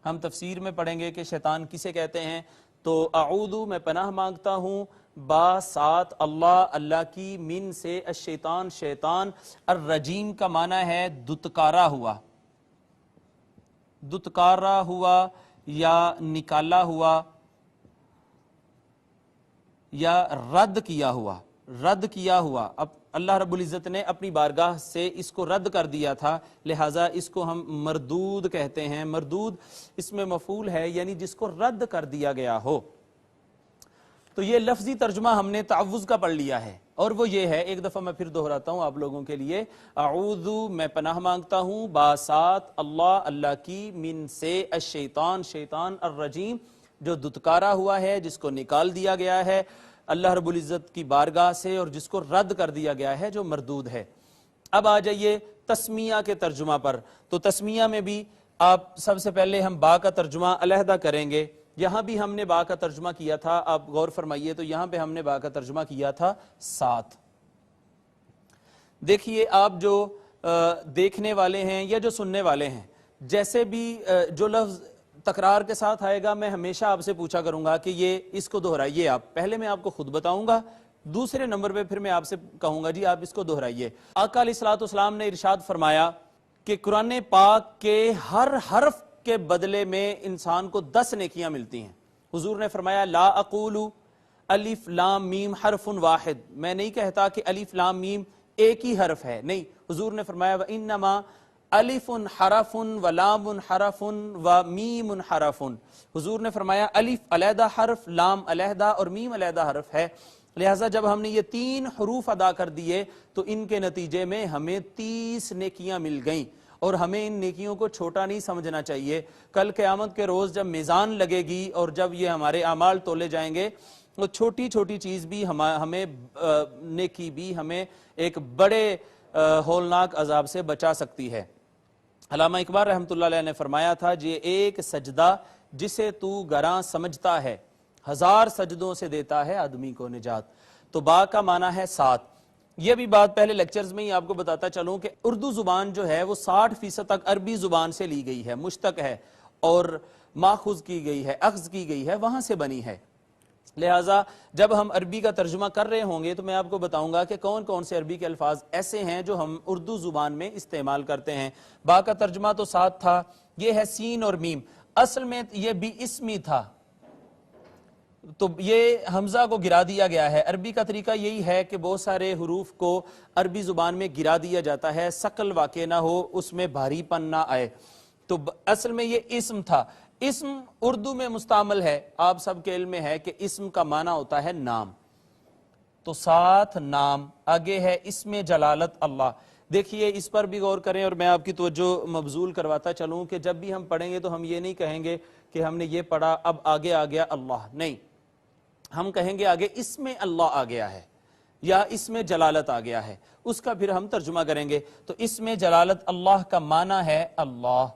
[SPEAKER 3] ہم تفسیر میں پڑھیں گے کہ شیطان کسے کہتے ہیں۔ تو اعوذ میں پناہ مانگتا ہوں با ساتھ اللہ، اللہ کی، من سے، الشیطان شیطان، الرجیم کا معنی ہے دتکارا ہوا، دتکارا ہوا یا نکالا ہوا یا رد کیا ہوا، رد کیا ہوا۔ اب اللہ رب العزت نے اپنی بارگاہ سے اس کو رد کر دیا تھا، لہٰذا اس کو ہم مردود کہتے ہیں۔ مردود اس میں مفعول ہے، یعنی جس کو رد کر دیا گیا ہو۔ تو یہ لفظی ترجمہ ہم نے تعوذ کا پڑھ لیا ہے، اور وہ یہ ہے، ایک دفعہ میں پھر دہراتا ہوں آپ لوگوں کے لیے، اعوذ میں پناہ مانگتا ہوں، باسات اللہ، اللہ کی، من سے، الشیطان شیطان، الرجیم جو دتکارا ہوا ہے، جس کو نکال دیا گیا ہے اللہ رب العزت کی بارگاہ سے، اور جس کو رد کر دیا گیا ہے، جو مردود ہے۔ اب آ جائیے تسمیہ کے ترجمہ پر۔ تو تسمیہ میں بھی آپ سب سے پہلے ہم با کا ترجمہ علیحدہ کریں گے۔ یہاں بھی ہم نے با کا ترجمہ کیا تھا، آپ غور فرمائیے، تو یہاں پہ ہم نے با کا ترجمہ کیا تھا ساتھ۔ دیکھیے آپ جو دیکھنے والے ہیں یا جو سننے والے ہیں، جیسے بھی جو لفظ تکرار کے ساتھ آئے گا، میں ہمیشہ آپ سے پوچھا کروں گا کہ یہ اس کو دہرائیے آپ۔ پہلے میں آپ کو خود بتاؤں گا، دوسرے نمبر پہ پھر میں آپ سے کہوں گا جی آپ اس کو دہرائیے۔ آقا علیہ الصلوۃ والسلام نے ارشاد فرمایا کہ قرآن پاک کے ہر حرف کے بدلے میں انسان کو 10 نیکیاں ملتی ہیں۔ حضور نے فرمایا لا اقول الف لام میم حرف واحد، میں نہیں کہتا کہ الف لام میم ایک ہی حرف ہے، نہیں، حضور نے فرمایا وانما الف حرف و لام حرف و میم حرف۔ حضور نے فرمایا الف علیحدہ حرف، لام علیحدہ اور میم علیحدہ حرف ہے، لہٰذا جب ہم نے یہ 3 حروف ادا کر دیے تو ان کے نتیجے میں ہمیں 30 نیکیاں مل گئیں، اور ہمیں ان نیکیوں کو چھوٹا نہیں سمجھنا چاہیے۔ کل قیامت کے روز جب میزان لگے گی اور جب یہ ہمارے اعمال تولے جائیں گے، وہ چھوٹی چھوٹی چیز بھی ہمیں نیکی بھی ہمیں ایک بڑے ہولناک عذاب سے بچا سکتی ہے۔ علامہ اقبال رحمۃ اللہ علیہ نے فرمایا تھا یہ ایک سجدہ جسے تو گراں سمجھتا ہے، 1000 سجدوں سے دیتا ہے آدمی کو نجات۔ تو با کا معنی ہے ساتھ۔ یہ بھی بات پہلے لیکچرز میں ہی آپ کو بتاتا چلوں کہ اردو زبان جو ہے وہ 60% تک عربی زبان سے لی گئی ہے، مشتق ہے اور ماخوذ کی گئی ہے، اخذ کی گئی ہے، وہاں سے بنی ہے۔ لہٰذا جب ہم عربی کا ترجمہ کر رہے ہوں گے تو میں آپ کو بتاؤں گا کہ کون کون سے عربی کے الفاظ ایسے ہیں جو ہم اردو زبان میں استعمال کرتے ہیں۔ با کا ترجمہ تو ساتھ تھا، یہ ہے سین اور میم، اصل میں یہ بھی اسمی تھا، تو یہ حمزہ کو گرا دیا گیا ہے۔ عربی کا طریقہ یہی ہے کہ بہت سارے حروف کو عربی زبان میں گرا دیا جاتا ہے، ثقل واقع نہ ہو، اس میں بھاری پن نہ آئے، تو اصل میں یہ اسم تھا۔ اسم اردو میں مستعمل ہے، آپ سب کے علم میں ہے کہ اسم کا معنی ہوتا ہے نام، تو ساتھ نام، آگے ہے اسم جلالت اللہ۔ دیکھیے اس پر بھی غور کریں، اور میں آپ کی توجہ مبذول کرواتا چلوں کہ جب بھی ہم پڑھیں گے تو ہم یہ نہیں کہیں گے کہ ہم نے یہ پڑھا اب آگے آ گیا اللہ، نہیں، ہم کہیں گے آگے اسم اللہ آ گیا ہے یا اسم جلالت آ گیا ہے، اس کا پھر ہم ترجمہ کریں گے۔ تو اسم جلالت اللہ کا معنی ہے اللہ،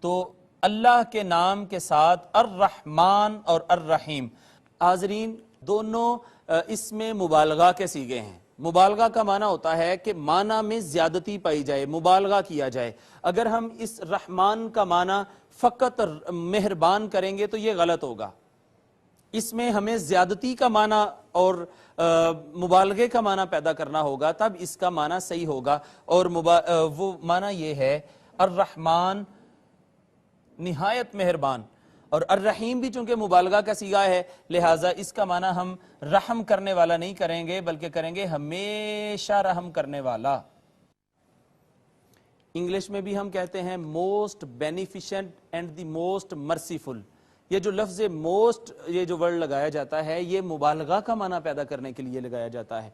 [SPEAKER 3] تو اللہ کے نام کے ساتھ الرحمن اور الرحیم، حاضرین دونوں اس میں مبالغہ کے صیغے ہیں۔ مبالغہ کا معنی ہوتا ہے کہ معنی میں زیادتی پائی جائے، مبالغہ کیا جائے۔ اگر ہم اس رحمان کا معنی فقط مہربان کریں گے تو یہ غلط ہوگا، اس میں ہمیں زیادتی کا معنی اور مبالغے کا معنی پیدا کرنا ہوگا، تب اس کا معنی صحیح ہوگا، اور وہ معنی یہ ہے الرحمن نہایت مہربان، اور الرحیم بھی چونکہ مبالغہ کا صیغہ ہے، لہٰذا اس کا معنی ہم رحم کرنے والا نہیں کریں گے بلکہ کریں گے ہمیشہ رحم کرنے والا۔ انگلش میں بھی ہم کہتے ہیں most beneficent and the most merciful. یہ جو لفظ موسٹ، یہ جو ورڈ لگایا جاتا ہے، یہ مبالغہ کا معنی پیدا کرنے کے لیے لگایا جاتا ہے۔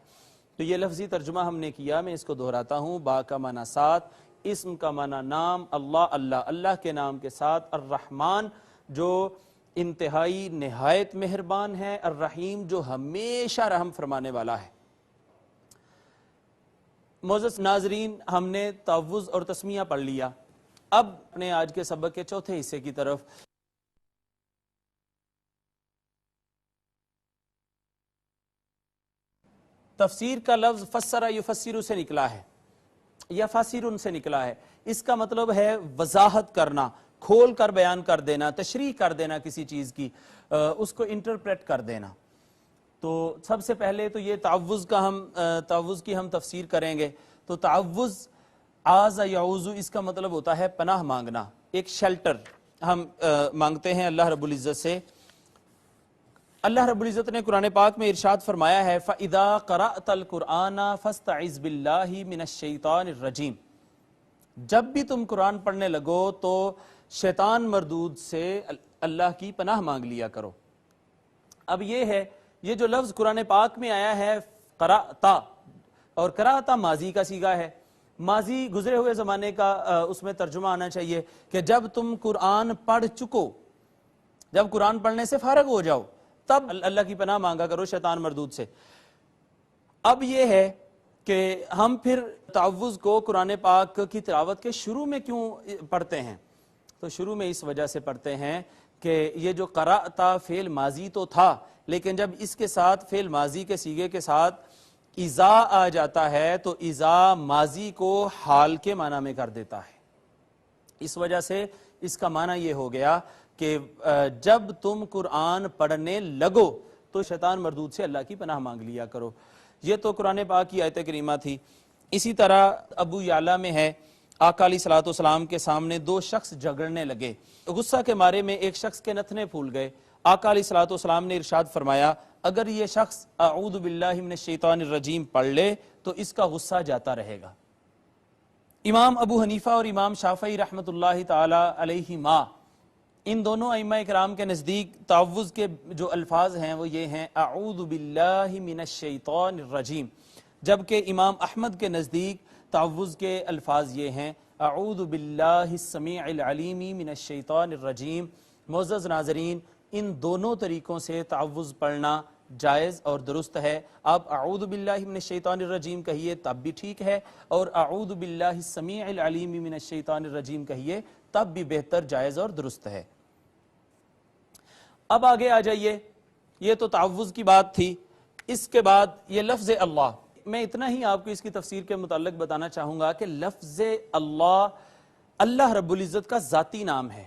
[SPEAKER 3] تو یہ لفظی ترجمہ ہم نے کیا، میں اس کو دہراتا ہوں۔ با کا معنی ساتھ، اسم کا معنی نام، اللہ اللہ، اللہ کے نام کے ساتھ، الرحمن جو انتہائی نہایت مہربان ہے، الرحیم جو ہمیشہ رحم فرمانے والا ہے۔ معزز ناظرین، ہم نے تعوذ اور تسمیہ پڑھ لیا، اب اپنے آج کے سبق کے چوتھے حصے کی طرف۔ تفسیر کا لفظ فسر یفسر سے نکلا ہے یا فاسر سے نکلا ہے، اس کا مطلب ہے وضاحت کرنا، کھول کر بیان کر دینا، تشریح کر دینا کسی چیز کی، اس کو انٹرپریٹ کر دینا۔ تو سب سے پہلے تو یہ تعوذ کی ہم تفسیر کریں گے. تو تعوذ آز یعوذ اس کا مطلب ہوتا ہے پناہ مانگنا, ایک شیلٹر ہم مانگتے ہیں اللہ رب العزت سے. اللہ رب العزت نے قرآن پاک میں ارشاد فرمایا ہے فَإِذَا قَرَأْتَ الْقُرْآنَ فَاسْتَعِذْ بِاللَّهِ مِنَ الشَّيْطَانِ الرَّجِيمِ. جب بھی تم قرآن پڑھنے لگو تو شیطان مردود سے اللہ کی پناہ مانگ لیا کرو. اب یہ جو لفظ قرآن پاک میں آیا ہے قرأتا, اور قرأتا ماضی کا صیغہ ہے. ماضی گزرے ہوئے زمانے کا اس میں ترجمہ آنا چاہیے کہ جب تم قرآن پڑھ چکو, جب قرآن پڑھنے سے فارغ ہو جاؤ تب اللہ کی پناہ مانگا کرو شیطان مردود سے. اب یہ ہے کہ ہم پھر تعوذ کو قرآن پاک کی تلاوت کے شروع میں کیوں پڑھتے ہیں؟ تو شروع میں اس وجہ سے پڑھتے ہیں کہ یہ جو قرأتا فعل ماضی تو تھا, لیکن جب اس کے ساتھ فعل ماضی کے صیغے کے ساتھ اذا آ جاتا ہے تو اذا ماضی کو حال کے معنی میں کر دیتا ہے. اس وجہ سے اس کا معنی یہ ہو گیا کہ جب تم قرآن پڑھنے لگو تو شیطان مردود سے اللہ کی پناہ مانگ لیا کرو. یہ تو قرآن پاک کی آیت کریمہ تھی. اسی طرح ابو یعلا میں ہے, آقا علیہ الصلوۃ والسلام کے سامنے دو شخص جھگڑنے لگے, غصہ کے مارے میں ایک شخص کے نتنے پھول گئے. آقا علیہ الصلوۃ والسلام نے ارشاد فرمایا اگر یہ شخص اعوذ باللہ من الشیطان الرجیم پڑھ لے تو اس کا غصہ جاتا رہے گا. امام ابو حنیفہ اور امام شافعی رحمۃ اللہ تعالی علیہما, ان دونوں ائمہ کرام کے نزدیک تعوذ کے جو الفاظ ہیں وہ یہ ہیں اعوذ باللہ من الشیطان الرجیم, جبکہ امام احمد کے نزدیک تعوذ کے الفاظ یہ ہیں اعوذ باللہ السمیع العلیم من الشیطان الرجیم. معزز ناظرین, ان دونوں طریقوں سے تعوذ پڑھنا جائز اور درست ہے. آپ اعوذ باللہ من الشیطان الرجیم کہیے تب بھی ٹھیک ہے, اور اعوذ باللہ السمیع العلیم من الشیطان الرجیم کہیے تب بھی بہتر, جائز اور درست ہے. اب آگے آ جائیے, یہ تو تعوذ کی بات تھی. اس کے بعد یہ لفظ اللہ, میں اتنا ہی آپ کو اس کی تفسیر کے متعلق بتانا چاہوں گا کہ لفظ اللہ, اللہ رب العزت کا ذاتی نام ہے,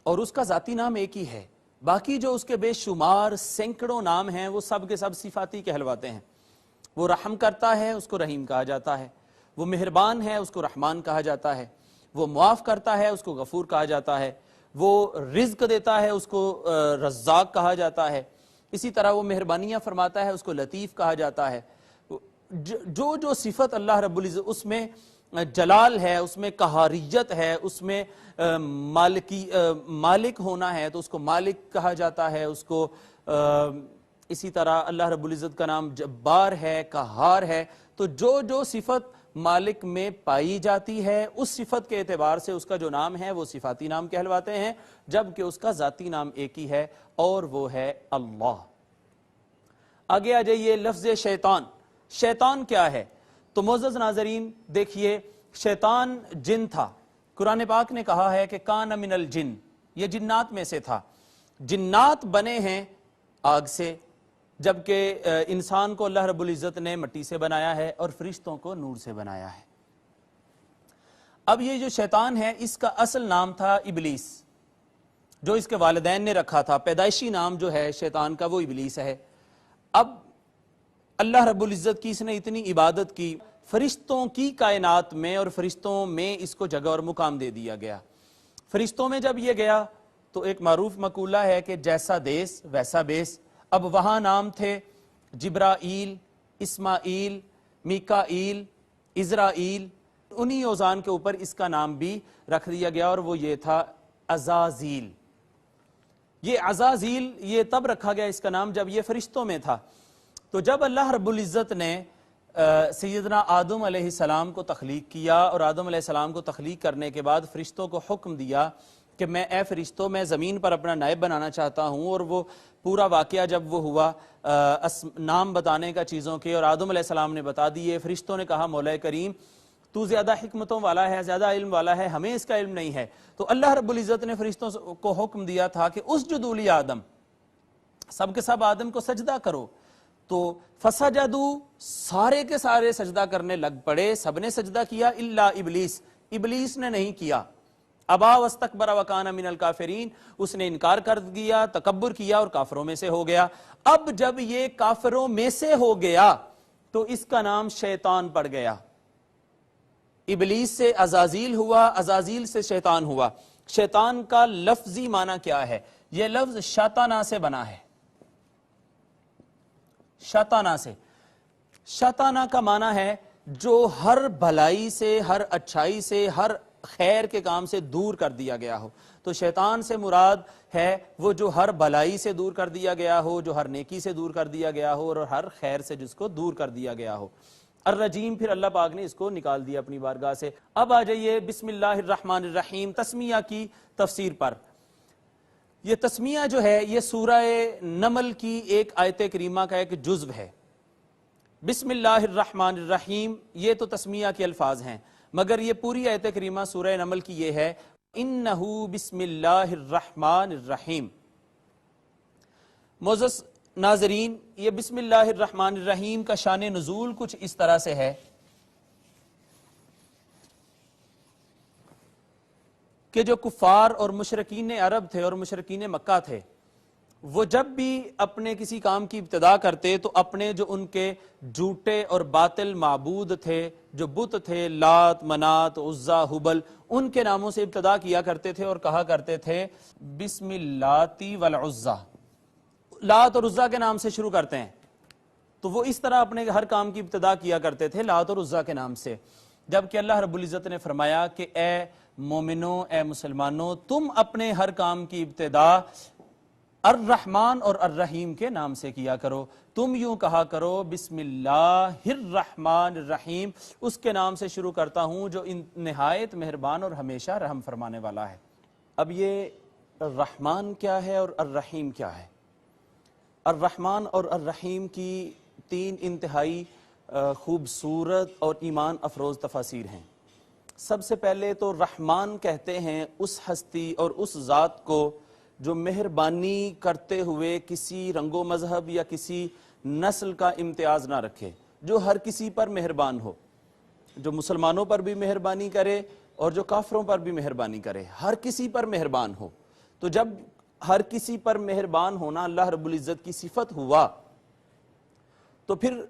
[SPEAKER 3] اور اس کا ذاتی نام ایک ہی ہے. باقی جو اس کے بے شمار سینکڑوں نام ہیں وہ سب کے سب صفاتی کہلواتے ہیں. وہ رحم کرتا ہے اس کو رحیم کہا جاتا ہے, وہ مہربان ہے اس کو رحمان کہا جاتا ہے, وہ معاف کرتا ہے اس کو غفور کہا جاتا ہے, وہ رزق دیتا ہے اس کو رزاق کہا جاتا ہے, اسی طرح وہ مہربانیاں فرماتا ہے اس کو لطیف کہا جاتا ہے. جو صفت اللہ رب العزت, اس میں جلال ہے, اس میں قہاریت ہے, اس میں مالک ہونا ہے تو اس کو مالک کہا جاتا ہے, اس کو اسی طرح اللہ رب العزت کا نام جبار ہے, قہار ہے. تو جو صفت مالک میں پائی جاتی ہے اس صفت کے اعتبار سے اس کا جو نام ہے وہ صفاتی نام کہلواتے ہیں, جبکہ اس کا ذاتی نام ایک ہی ہے اور وہ ہے اللہ. آگے آ جائیے لفظ شیطان. شیطان کیا ہے؟ تو معزز ناظرین دیکھیے, شیطان جن تھا. قرآن پاک نے کہا ہے کہ کان من الجن, یہ جنات میں سے تھا. جنات بنے ہیں آگ سے, جبکہ انسان کو اللہ رب العزت نے مٹی سے بنایا ہے اور فرشتوں کو نور سے بنایا ہے. اب یہ جو شیطان ہے اس کا اصل نام تھا ابلیس, جو اس کے والدین نے رکھا تھا. پیدائشی نام جو ہے شیطان کا وہ ابلیس ہے. اب اللہ رب العزت کی اس نے اتنی عبادت کی, فرشتوں کی کائنات میں اور فرشتوں میں اس کو جگہ اور مقام دے دیا گیا. فرشتوں میں جب یہ گیا تو ایک معروف مقولہ ہے کہ جیسا دیس ویسا بیس. اب وہاں نام تھے جبرائیل, اسماعیل, میکائیل, عزرائیل, انہی اوزان کے اوپر اس کا نام بھی رکھ دیا گیا اور وہ یہ تھا عزازیل. یہ عزازیل یہ تب رکھا گیا اس کا نام جب یہ فرشتوں میں تھا. تو جب اللہ رب العزت نے سیدنا آدم علیہ السلام کو تخلیق کیا اور آدم علیہ السلام کو تخلیق کرنے کے بعد فرشتوں کو حکم دیا کہ میں اے فرشتوں میں زمین پر اپنا نائب بنانا چاہتا ہوں, اور وہ پورا واقعہ جب وہ ہوا نام بتانے کا چیزوں کے, اور آدم علیہ السلام نے بتا دیے. فرشتوں نے کہا مولا کریم تو زیادہ حکمتوں والا ہے, زیادہ علم والا ہے, ہمیں اس کا علم نہیں ہے. تو اللہ رب العزت نے فرشتوں کو حکم دیا تھا کہ اسجدوا لی آدم, سب کے سب آدم کو سجدہ کرو. تو فسجدوا, سارے کے سارے سجدہ کرنے لگ پڑے, سب نے سجدہ کیا, الا ابلیس, ابلیس نے نہیں کیا. ابا واستکبر وکان من الکافرین، اس نے انکار کر دیا، تکبر کیا اور کافروں میں سے ہو گیا۔ اب جب یہ کافروں میں سے ہو گیا تو اس کا نام شیطان پڑ گیا۔ ابلیس سے عزازیل ہوا، عزازیل سے شیطان ہوا۔ شیطان کا لفظی معنی کیا ہے؟ یہ لفظ شاطانہ سے بنا ہے، شاطانہ سے۔ شاطانہ کا معنی ہے جو ہر بھلائی سے، ہر اچھائی سے، ہر خیر کے کام سے دور کر دیا گیا ہو۔ تو شیطان سے مراد ہے وہ جو ہر بھلائی سے دور کر دیا گیا ہو، جو ہر نیکی سے دور کر دیا گیا ہو، اور ہر خیر سے جس کو دور کر دیا گیا ہو۔ الرجیم، پھر اللہ پاک نے اس کو نکال دیا اپنی بارگاہ سے۔ اب آ جائیے بسم اللہ الرحمن الرحیم، تسمیہ کی تفسیر پر۔ یہ تسمیہ جو ہے یہ سورہ نمل کی ایک آیت کریمہ کا ایک جزو ہے۔ بسم اللہ الرحمن الرحیم یہ تو تسمیہ کے الفاظ ہیں، مگر یہ پوری آیت کریمہ سورہ نمل کی یہ ہے انہو بسم اللہ الرحمن الرحیم۔ معزز ناظرین، یہ بسم اللہ الرحمن الرحیم کا شان نزول کچھ اس طرح سے ہے کہ جو کفار اور مشرکین عرب تھے اور مشرکین مکہ تھے، وہ جب بھی اپنے کسی کام کی ابتدا کرتے تو اپنے جو ان کے جھوٹے اور باطل معبود تھے، جو بت تھے، لات، منات، عزا، حبل، ان کے ناموں سے ابتدا کیا کرتے تھے اور کہا کرتے تھے بسم اللاتی والعزا، لات اور عزا کے نام سے شروع کرتے ہیں۔ تو وہ اس طرح اپنے ہر کام کی ابتدا کیا کرتے تھے لات اور عزا کے نام سے، جبکہ اللہ رب العزت نے فرمایا کہ اے مومنوں، اے مسلمانوں، تم اپنے ہر کام کی ابتدا الرحمن اور الرحیم کے نام سے کیا کرو۔ تم یوں کہا کرو بسم اللہ الرحمن الرحیم، اس کے نام سے شروع کرتا ہوں جو نہایت مہربان اور ہمیشہ رحم فرمانے والا ہے۔ اب یہ الرحمن کیا ہے اور الرحیم کیا ہے؟ الرحمن اور الرحیم کی تین انتہائی خوبصورت اور ایمان افروز تفاسیر ہیں۔ سب سے پہلے تو رحمان کہتے ہیں اس ہستی اور اس ذات کو جو مہربانی کرتے ہوئے کسی رنگ و مذہب یا کسی نسل کا امتیاز نہ رکھے، جو ہر کسی پر مہربان ہو، جو مسلمانوں پر بھی مہربانی کرے اور جو کافروں پر بھی مہربانی کرے، ہر کسی پر مہربان ہو۔ تو جب ہر کسی پر مہربان ہونا اللہ رب العزت کی صفت ہوا تو پھر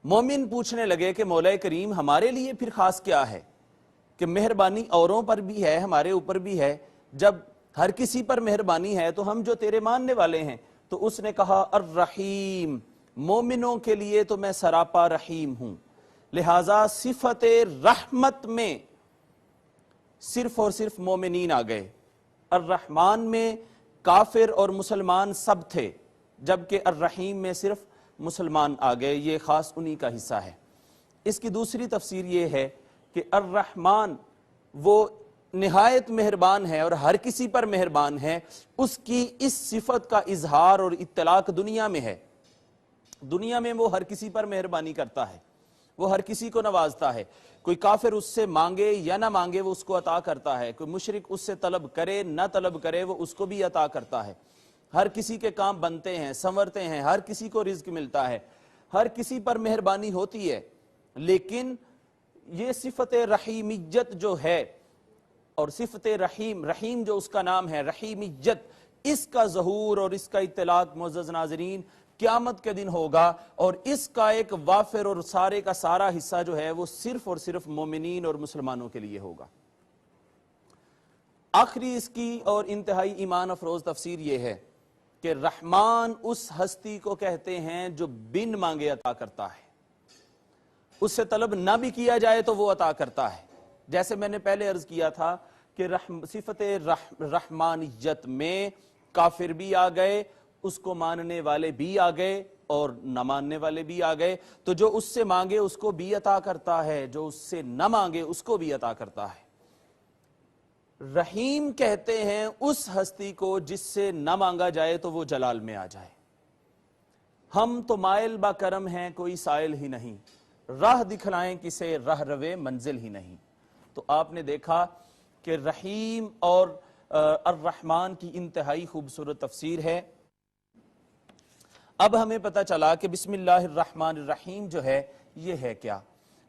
[SPEAKER 3] مومن پوچھنے لگے کہ مولا کریم ہمارے لیے پھر خاص کیا ہے کہ مہربانی اوروں پر بھی ہے، ہمارے اوپر بھی ہے، جب ہر کسی پر مہربانی ہے تو ہم جو تیرے ماننے والے ہیں۔ تو اس نے کہا الرحیم، مومنوں کے لیے تو میں سراپا رحیم ہوں، لہذا صفت رحمت میں صرف اور صرف مومنین آ گئے۔ الرحمن میں کافر اور مسلمان سب تھے، جبکہ الرحیم میں صرف مسلمان آ گئے، یہ خاص انہی کا حصہ ہے۔ اس کی دوسری تفسیر یہ ہے کہ الرحمن وہ نہایت مہربان ہے اور ہر کسی پر مہربان ہے، اس کی اس صفت کا اظہار اور اطلاق دنیا میں ہے۔ دنیا میں وہ ہر کسی پر مہربانی کرتا ہے، وہ ہر کسی کو نوازتا ہے۔ کوئی کافر اس سے مانگے یا نہ مانگے وہ اس کو عطا کرتا ہے، کوئی مشرک اس سے طلب کرے نہ طلب کرے وہ اس کو بھی عطا کرتا ہے۔ ہر کسی کے کام بنتے ہیں، سنورتے ہیں، ہر کسی کو رزق ملتا ہے، ہر کسی پر مہربانی ہوتی ہے۔ لیکن یہ صفت رحیمیت جو ہے اور صفت رحیم جو اس کا نام ہے، رحیمیت، اس کا ظہور اور اس کا اطلاق معزز ناظرین قیامت کے دن ہوگا، اور اس کا ایک وافر اور سارے کا سارا حصہ جو ہے وہ صرف اور صرف مومنین اور مسلمانوں کے لیے ہوگا۔ آخری اس کی اور انتہائی ایمان افروز تفسیر یہ ہے کہ رحمان اس ہستی کو کہتے ہیں جو بن مانگے عطا کرتا ہے، اس سے طلب نہ بھی کیا جائے تو وہ عطا کرتا ہے۔ جیسے میں نے پہلے عرض کیا تھا کہ صفت رحمانیت میں کافر بھی آ گئے، اس کو ماننے والے بھی آ گئے اور نہ ماننے والے بھی آ گئے۔ تو جو اس سے مانگے اس کو بھی عطا کرتا ہے، جو اس سے نہ مانگے اس کو بھی عطا کرتا ہے۔ رحیم کہتے ہیں اس ہستی کو جس سے نہ مانگا جائے تو وہ جلال میں آ جائے۔ ہم تو مائل با کرم ہیں کوئی سائل ہی نہیں، راہ دکھلائیں کسے راہ روے منزل ہی نہیں۔ تو آپ نے دیکھا کہ رحیم اور الرحمن کی انتہائی خوبصورت تفسیر ہے۔ اب ہمیں پتہ چلا کہ بسم اللہ الرحمن الرحیم جو ہے یہ ہے کیا،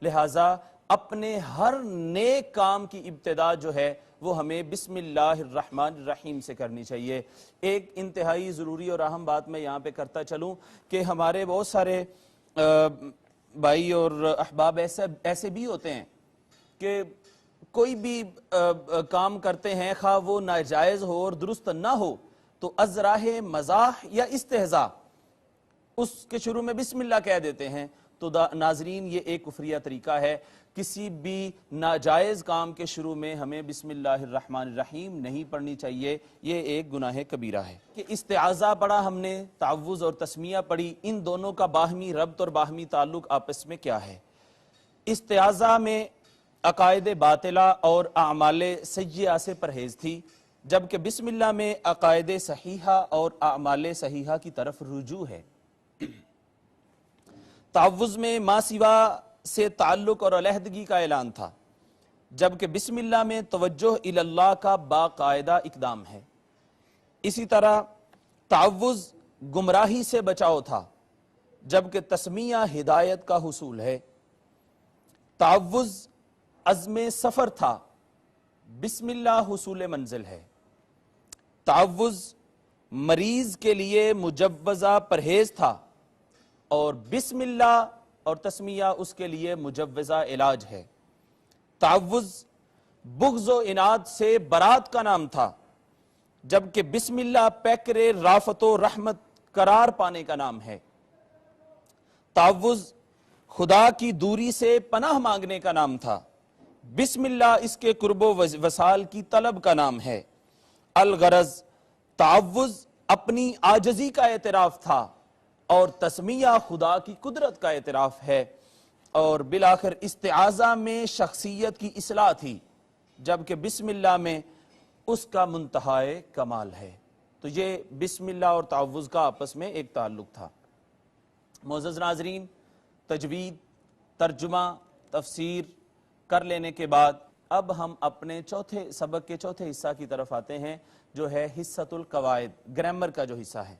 [SPEAKER 3] لہٰذا اپنے ہر نیک کام کی ابتدا جو ہے وہ ہمیں بسم اللہ الرحمن الرحیم سے کرنی چاہیے۔ ایک انتہائی ضروری اور اہم بات میں یہاں پہ کرتا چلوں کہ ہمارے بہت سارے بھائی اور احباب ایسے بھی ہوتے ہیں کہ کوئی بھی کام کرتے ہیں، خواہ وہ ناجائز ہو اور درست نہ ہو، تو از راہ مزاح یا استہزاء اس کے شروع میں بسم اللہ کہہ دیتے ہیں۔ تو ناظرین یہ ایک کفریہ طریقہ ہے، کسی بھی ناجائز کام کے شروع میں ہمیں بسم اللہ الرحمن الرحیم نہیں پڑھنی چاہیے، یہ ایک گناہ کبیرہ ہے۔ کہ استعاذہ پڑھا ہم نے، تعوذ اور تسمیہ پڑھی، ان دونوں کا باہمی ربط اور باہمی تعلق آپس میں کیا ہے؟ استعاذہ میں عقائد باطلہ اور اعمال سیئہ سے پرہیز تھی، جبکہ بسم اللہ میں عقائد صحیحہ اور اعمال صحیحہ کی طرف رجوع ہے۔ تعوذ میں ما سوا سے تعلق اور علیحدگی کا اعلان تھا، جبکہ بسم اللہ میں توجہ الی اللہ کا باقاعدہ اقدام ہے۔ اسی طرح تعوذ گمراہی سے بچاؤ تھا، جبکہ تسمیہ ہدایت کا حصول ہے۔ تعوذ عزم سفر تھا، بسم اللہ حصول منزل ہے۔ تعوذ مریض کے لیے مجوزہ پرہیز تھا، اور بسم اللہ اور تسمیہ اس کے لیے مجوزہ علاج ہے۔ تعوذ بغض و عناد سے برات کا نام تھا، جبکہ بسم اللہ پیکر رافت و رحمت قرار پانے کا نام ہے۔ تعوذ خدا کی دوری سے پناہ مانگنے کا نام تھا، بسم اللہ اس کے قرب و وصال کی طلب کا نام ہے۔ الغرض تعوذ اپنی عاجزی کا اعتراف تھا، اور تسمیہ خدا کی قدرت کا اعتراف ہے، اور بالآخر استعاذہ میں شخصیت کی اصلاح تھی، جبکہ بسم اللہ میں اس کا منتہائے کمال ہے۔ تو یہ بسم اللہ اور تعوذ کا آپس میں ایک تعلق تھا۔ معزز ناظرین، تجوید، ترجمہ، تفسیر کر لینے کے بعد اب ہم اپنے چوتھے سبق کے چوتھے حصہ کی طرف آتے ہیں، جو ہے حصۃ القواعد، گرامر کا جو حصہ ہے۔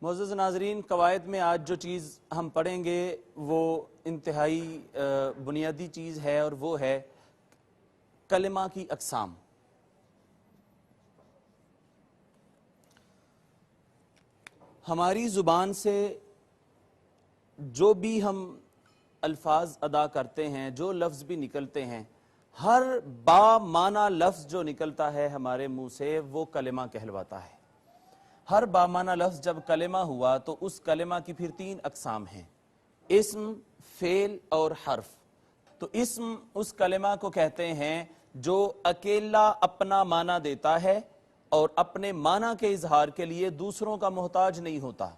[SPEAKER 3] معزز ناظرین، قواعد میں آج جو چیز ہم پڑھیں گے وہ انتہائی بنیادی چیز ہے، اور وہ ہے کلمہ کی اقسام۔ ہماری زبان سے جو بھی ہم الفاظ ادا کرتے ہیں، جو لفظ بھی نکلتے ہیں، ہر با معنی لفظ جو نکلتا ہے ہمارے منہ سے وہ کلمہ کہلواتا ہے۔ ہر بامعنی لفظ جب کلمہ ہوا تو اس کلمہ کی پھر 3 اقسام ہیں، اسم، فعل اور حرف۔ تو اسم اس کلمہ کو کہتے ہیں جو اکیلا اپنا معنی دیتا ہے اور اپنے معنی کے اظہار کے لیے دوسروں کا محتاج نہیں ہوتا۔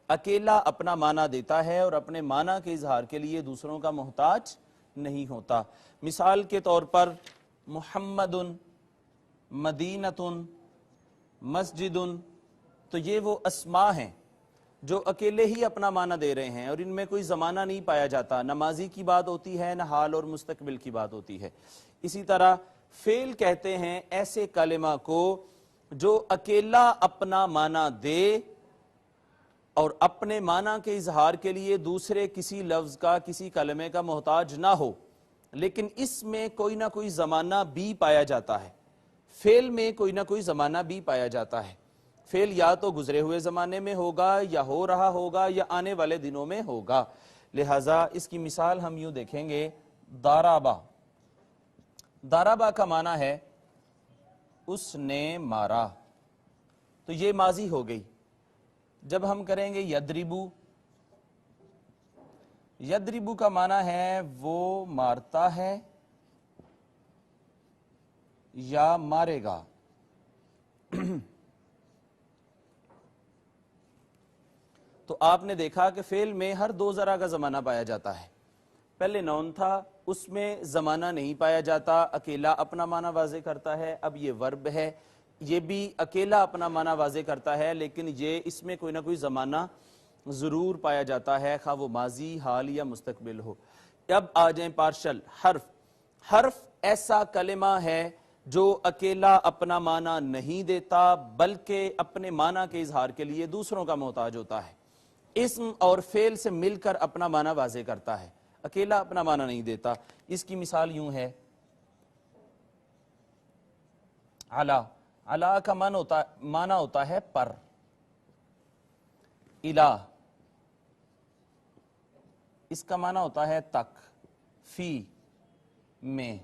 [SPEAKER 3] اکیلا اپنا معنی دیتا ہے اور اپنے معنی کے اظہار کے لیے دوسروں کا محتاج نہیں ہوتا۔ مثال کے طور پر محمد، مدینۃ، مسجد، تو یہ وہ اسماء ہیں جو اکیلے ہی اپنا معنی دے رہے ہیں، اور ان میں کوئی زمانہ نہیں پایا جاتا، نہ ماضی کی بات ہوتی ہے، نہ حال اور مستقبل کی بات ہوتی ہے۔ اسی طرح فعل کہتے ہیں ایسے کلمہ کو جو اکیلا اپنا معنی دے اور اپنے معنی کے اظہار کے لیے دوسرے کسی لفظ کا، کسی کلمے کا محتاج نہ ہو، لیکن اس میں کوئی نہ کوئی زمانہ بھی پایا جاتا ہے۔ فعل میں کوئی نہ کوئی زمانہ بھی پایا جاتا ہے۔ فعل یا تو گزرے ہوئے زمانے میں ہوگا، یا ہو رہا ہوگا، یا آنے والے دنوں میں ہوگا۔ لہٰذا اس کی مثال ہم یوں دیکھیں گے، ضربہ۔ ضربہ کا معنی ہے اس نے مارا، تو یہ ماضی ہو گئی۔ جب ہم کریں گے یضربو، یضربو کا معنی ہے وہ مارتا ہے یا مارے گا۔ تو آپ نے دیکھا کہ فعل میں ہر 2 ذرا کا زمانہ پایا جاتا ہے۔ پہلے نون تھا، اس میں زمانہ نہیں پایا جاتا، اکیلا اپنا معنی واضح کرتا ہے۔ اب یہ ورب ہے، یہ بھی اکیلا اپنا معنی واضح کرتا ہے، لیکن یہ اس میں کوئی نہ کوئی زمانہ ضرور پایا جاتا ہے، خواہ وہ ماضی، حال یا مستقبل ہو۔ اب آ جائیں پارشل، حرف۔ حرف ایسا کلمہ ہے جو اکیلا اپنا معنی نہیں دیتا بلکہ اپنے معنی کے اظہار کے لیے دوسروں کا محتاج ہوتا ہے، اسم اور فعل سے مل کر اپنا معنی واضح کرتا ہے، اکیلا اپنا معنی نہیں دیتا۔ اس کی مثال یوں ہے، علا، علا کا معنی ہوتا ہے پر، الہ اس کا معنی ہوتا ہے تک، فی میں۔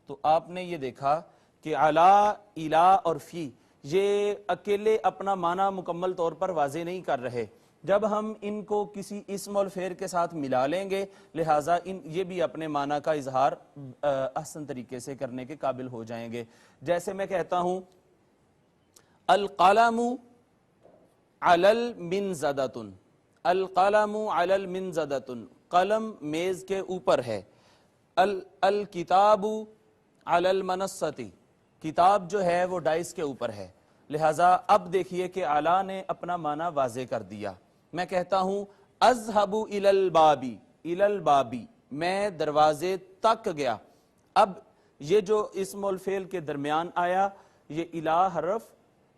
[SPEAKER 3] تو آپ نے یہ دیکھا کہ علا، الہ اور فی یہ اکیلے اپنا معنی مکمل طور پر واضح نہیں کر رہے، جب ہم ان کو کسی اسم اور فعل کے ساتھ ملا لیں گے لہٰذا یہ بھی اپنے معنی کا اظہار احسن طریقے سے کرنے کے قابل ہو جائیں گے۔ جیسے میں کہتا ہوں القلم علی المنضدۃ، القلم علی المنضدۃ، قلم میز کے اوپر ہے، الکتاب علی المنصۃ، کتاب جو ہے وہ ڈائس کے اوپر ہے۔ لہٰذا اب دیکھیے کہ اعلیٰ نے اپنا معنی واضح کر دیا۔ میں کہتا ہوں اذهب الی الباب، الی الباب میں دروازے تک گیا، اب یہ جو اسم والفعل کے درمیان آیا یہ الہ حرف،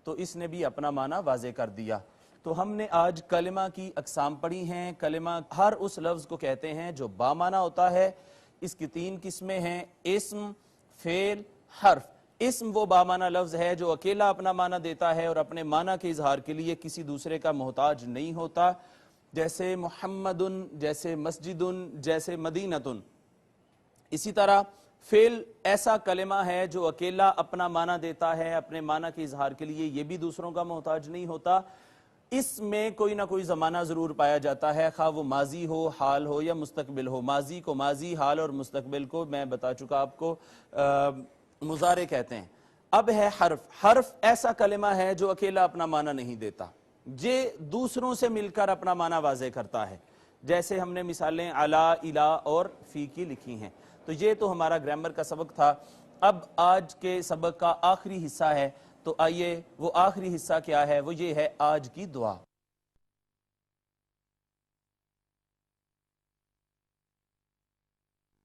[SPEAKER 3] تو اس نے بھی اپنا معنی واضح کر دیا۔ تو ہم نے آج کلمہ کی اقسام پڑھی ہیں۔ کلمہ ہر اس لفظ کو کہتے ہیں جو با معنی ہوتا ہے۔ اس کی 3 قسمیں ہیں، اسم، فعل، حرف۔ اسم وہ با معنی لفظ ہے جو اکیلا اپنا معنی دیتا ہے اور اپنے معنی کے اظہار کے لیے کسی دوسرے کا محتاج نہیں ہوتا، جیسے محمد، جیسے مسجد، جیسے مدینۃ۔ اسی طرح فعل ایسا کلمہ ہے جو اکیلا اپنا معنی دیتا ہے، اپنے معنی کے اظہار کے لیے یہ بھی دوسروں کا محتاج نہیں ہوتا۔ اس میں کوئی نہ کوئی زمانہ ضرور پایا جاتا ہے، خواہ وہ ماضی ہو، حال ہو یا مستقبل ہو۔ ماضی کو ماضی، حال اور مستقبل کو میں بتا چکا آپ کو مضارع کہتے ہیں۔ اب ہے حرف۔ حرف ایسا کلمہ ہے جو اکیلا اپنا معنی نہیں دیتا، یہ دوسروں سے مل کر اپنا معنی واضح کرتا ہے، جیسے ہم نے مثالیں علا، الہ اور فی کی لکھی ہیں۔ تو یہ تو ہمارا گرامر کا سبق تھا۔ اب آج کے سبق کا آخری حصہ ہے، تو آئیے وہ آخری حصہ کیا ہے، وہ یہ ہے آج کی دعا۔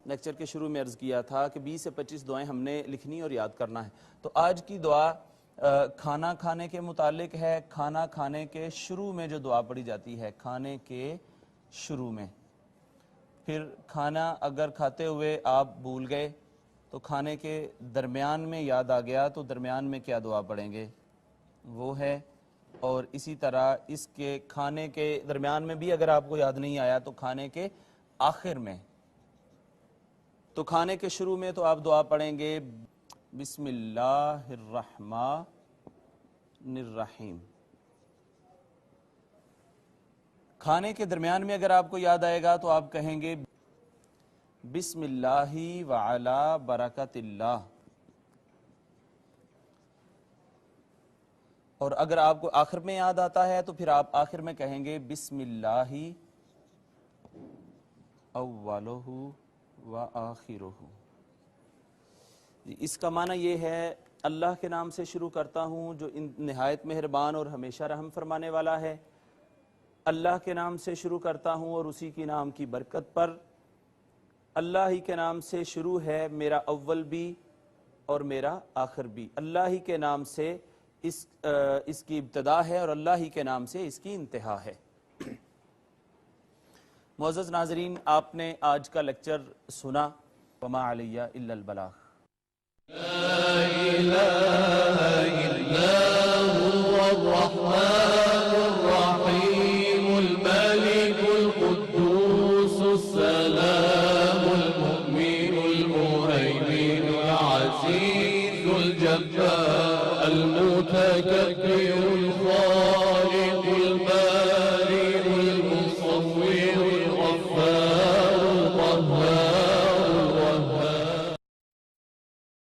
[SPEAKER 3] لیکچر کے شروع میں عرض کیا تھا کہ 20 سے 25 دعائیں ہم نے لکھنی اور یاد کرنا ہے۔ تو آج کی دعا کھانا کھانے کے متعلق ہے۔ کھانا کھانے کے شروع میں جو دعا پڑھی جاتی ہے، کھانے کے شروع میں، پھر کھانا اگر کھاتے ہوئے آپ بھول گئے تو کھانے کے درمیان میں یاد آ گیا تو درمیان میں کیا دعا پڑھیں گے وہ ہے، اور اسی طرح اس کے کھانے کے درمیان میں بھی اگر آپ کو یاد نہیں آیا تو کھانے کے آخر میں۔ تو کھانے کے شروع میں تو آپ دعا پڑھیں گے بسم اللہ الرحمن الرحیم۔ کھانے کے درمیان میں اگر آپ کو یاد آئے گا تو آپ کہیں گے بسم اللہ وعلی برکت اللہ، اور اگر آپ کو آخر میں یاد آتا ہے تو پھر آپ آخر میں کہیں گے بسم اللہ اولہ وآخرہ۔ اس کا معنی یہ ہے اللہ کے نام سے شروع کرتا ہوں جو نہایت مہربان اور ہمیشہ رحم فرمانے والا ہے۔ اللہ کے نام سے شروع کرتا ہوں اور اسی کی نام کی برکت پر۔ اللہ ہی کے نام سے شروع ہے میرا اول بھی اور میرا آخر بھی۔ اللہ ہی کے نام سے اس کی ابتدا ہے اور اللہ ہی کے نام سے اس کی انتہا ہے۔ معزز ناظرین، آپ نے آج کا لیکچر سنا، وما علیہ الا البلاغ۔ لا الہ الا هو الرحمن الرحیم الملک القدوس السلام المؤمن المهيمن العزيز الجبار المتكبر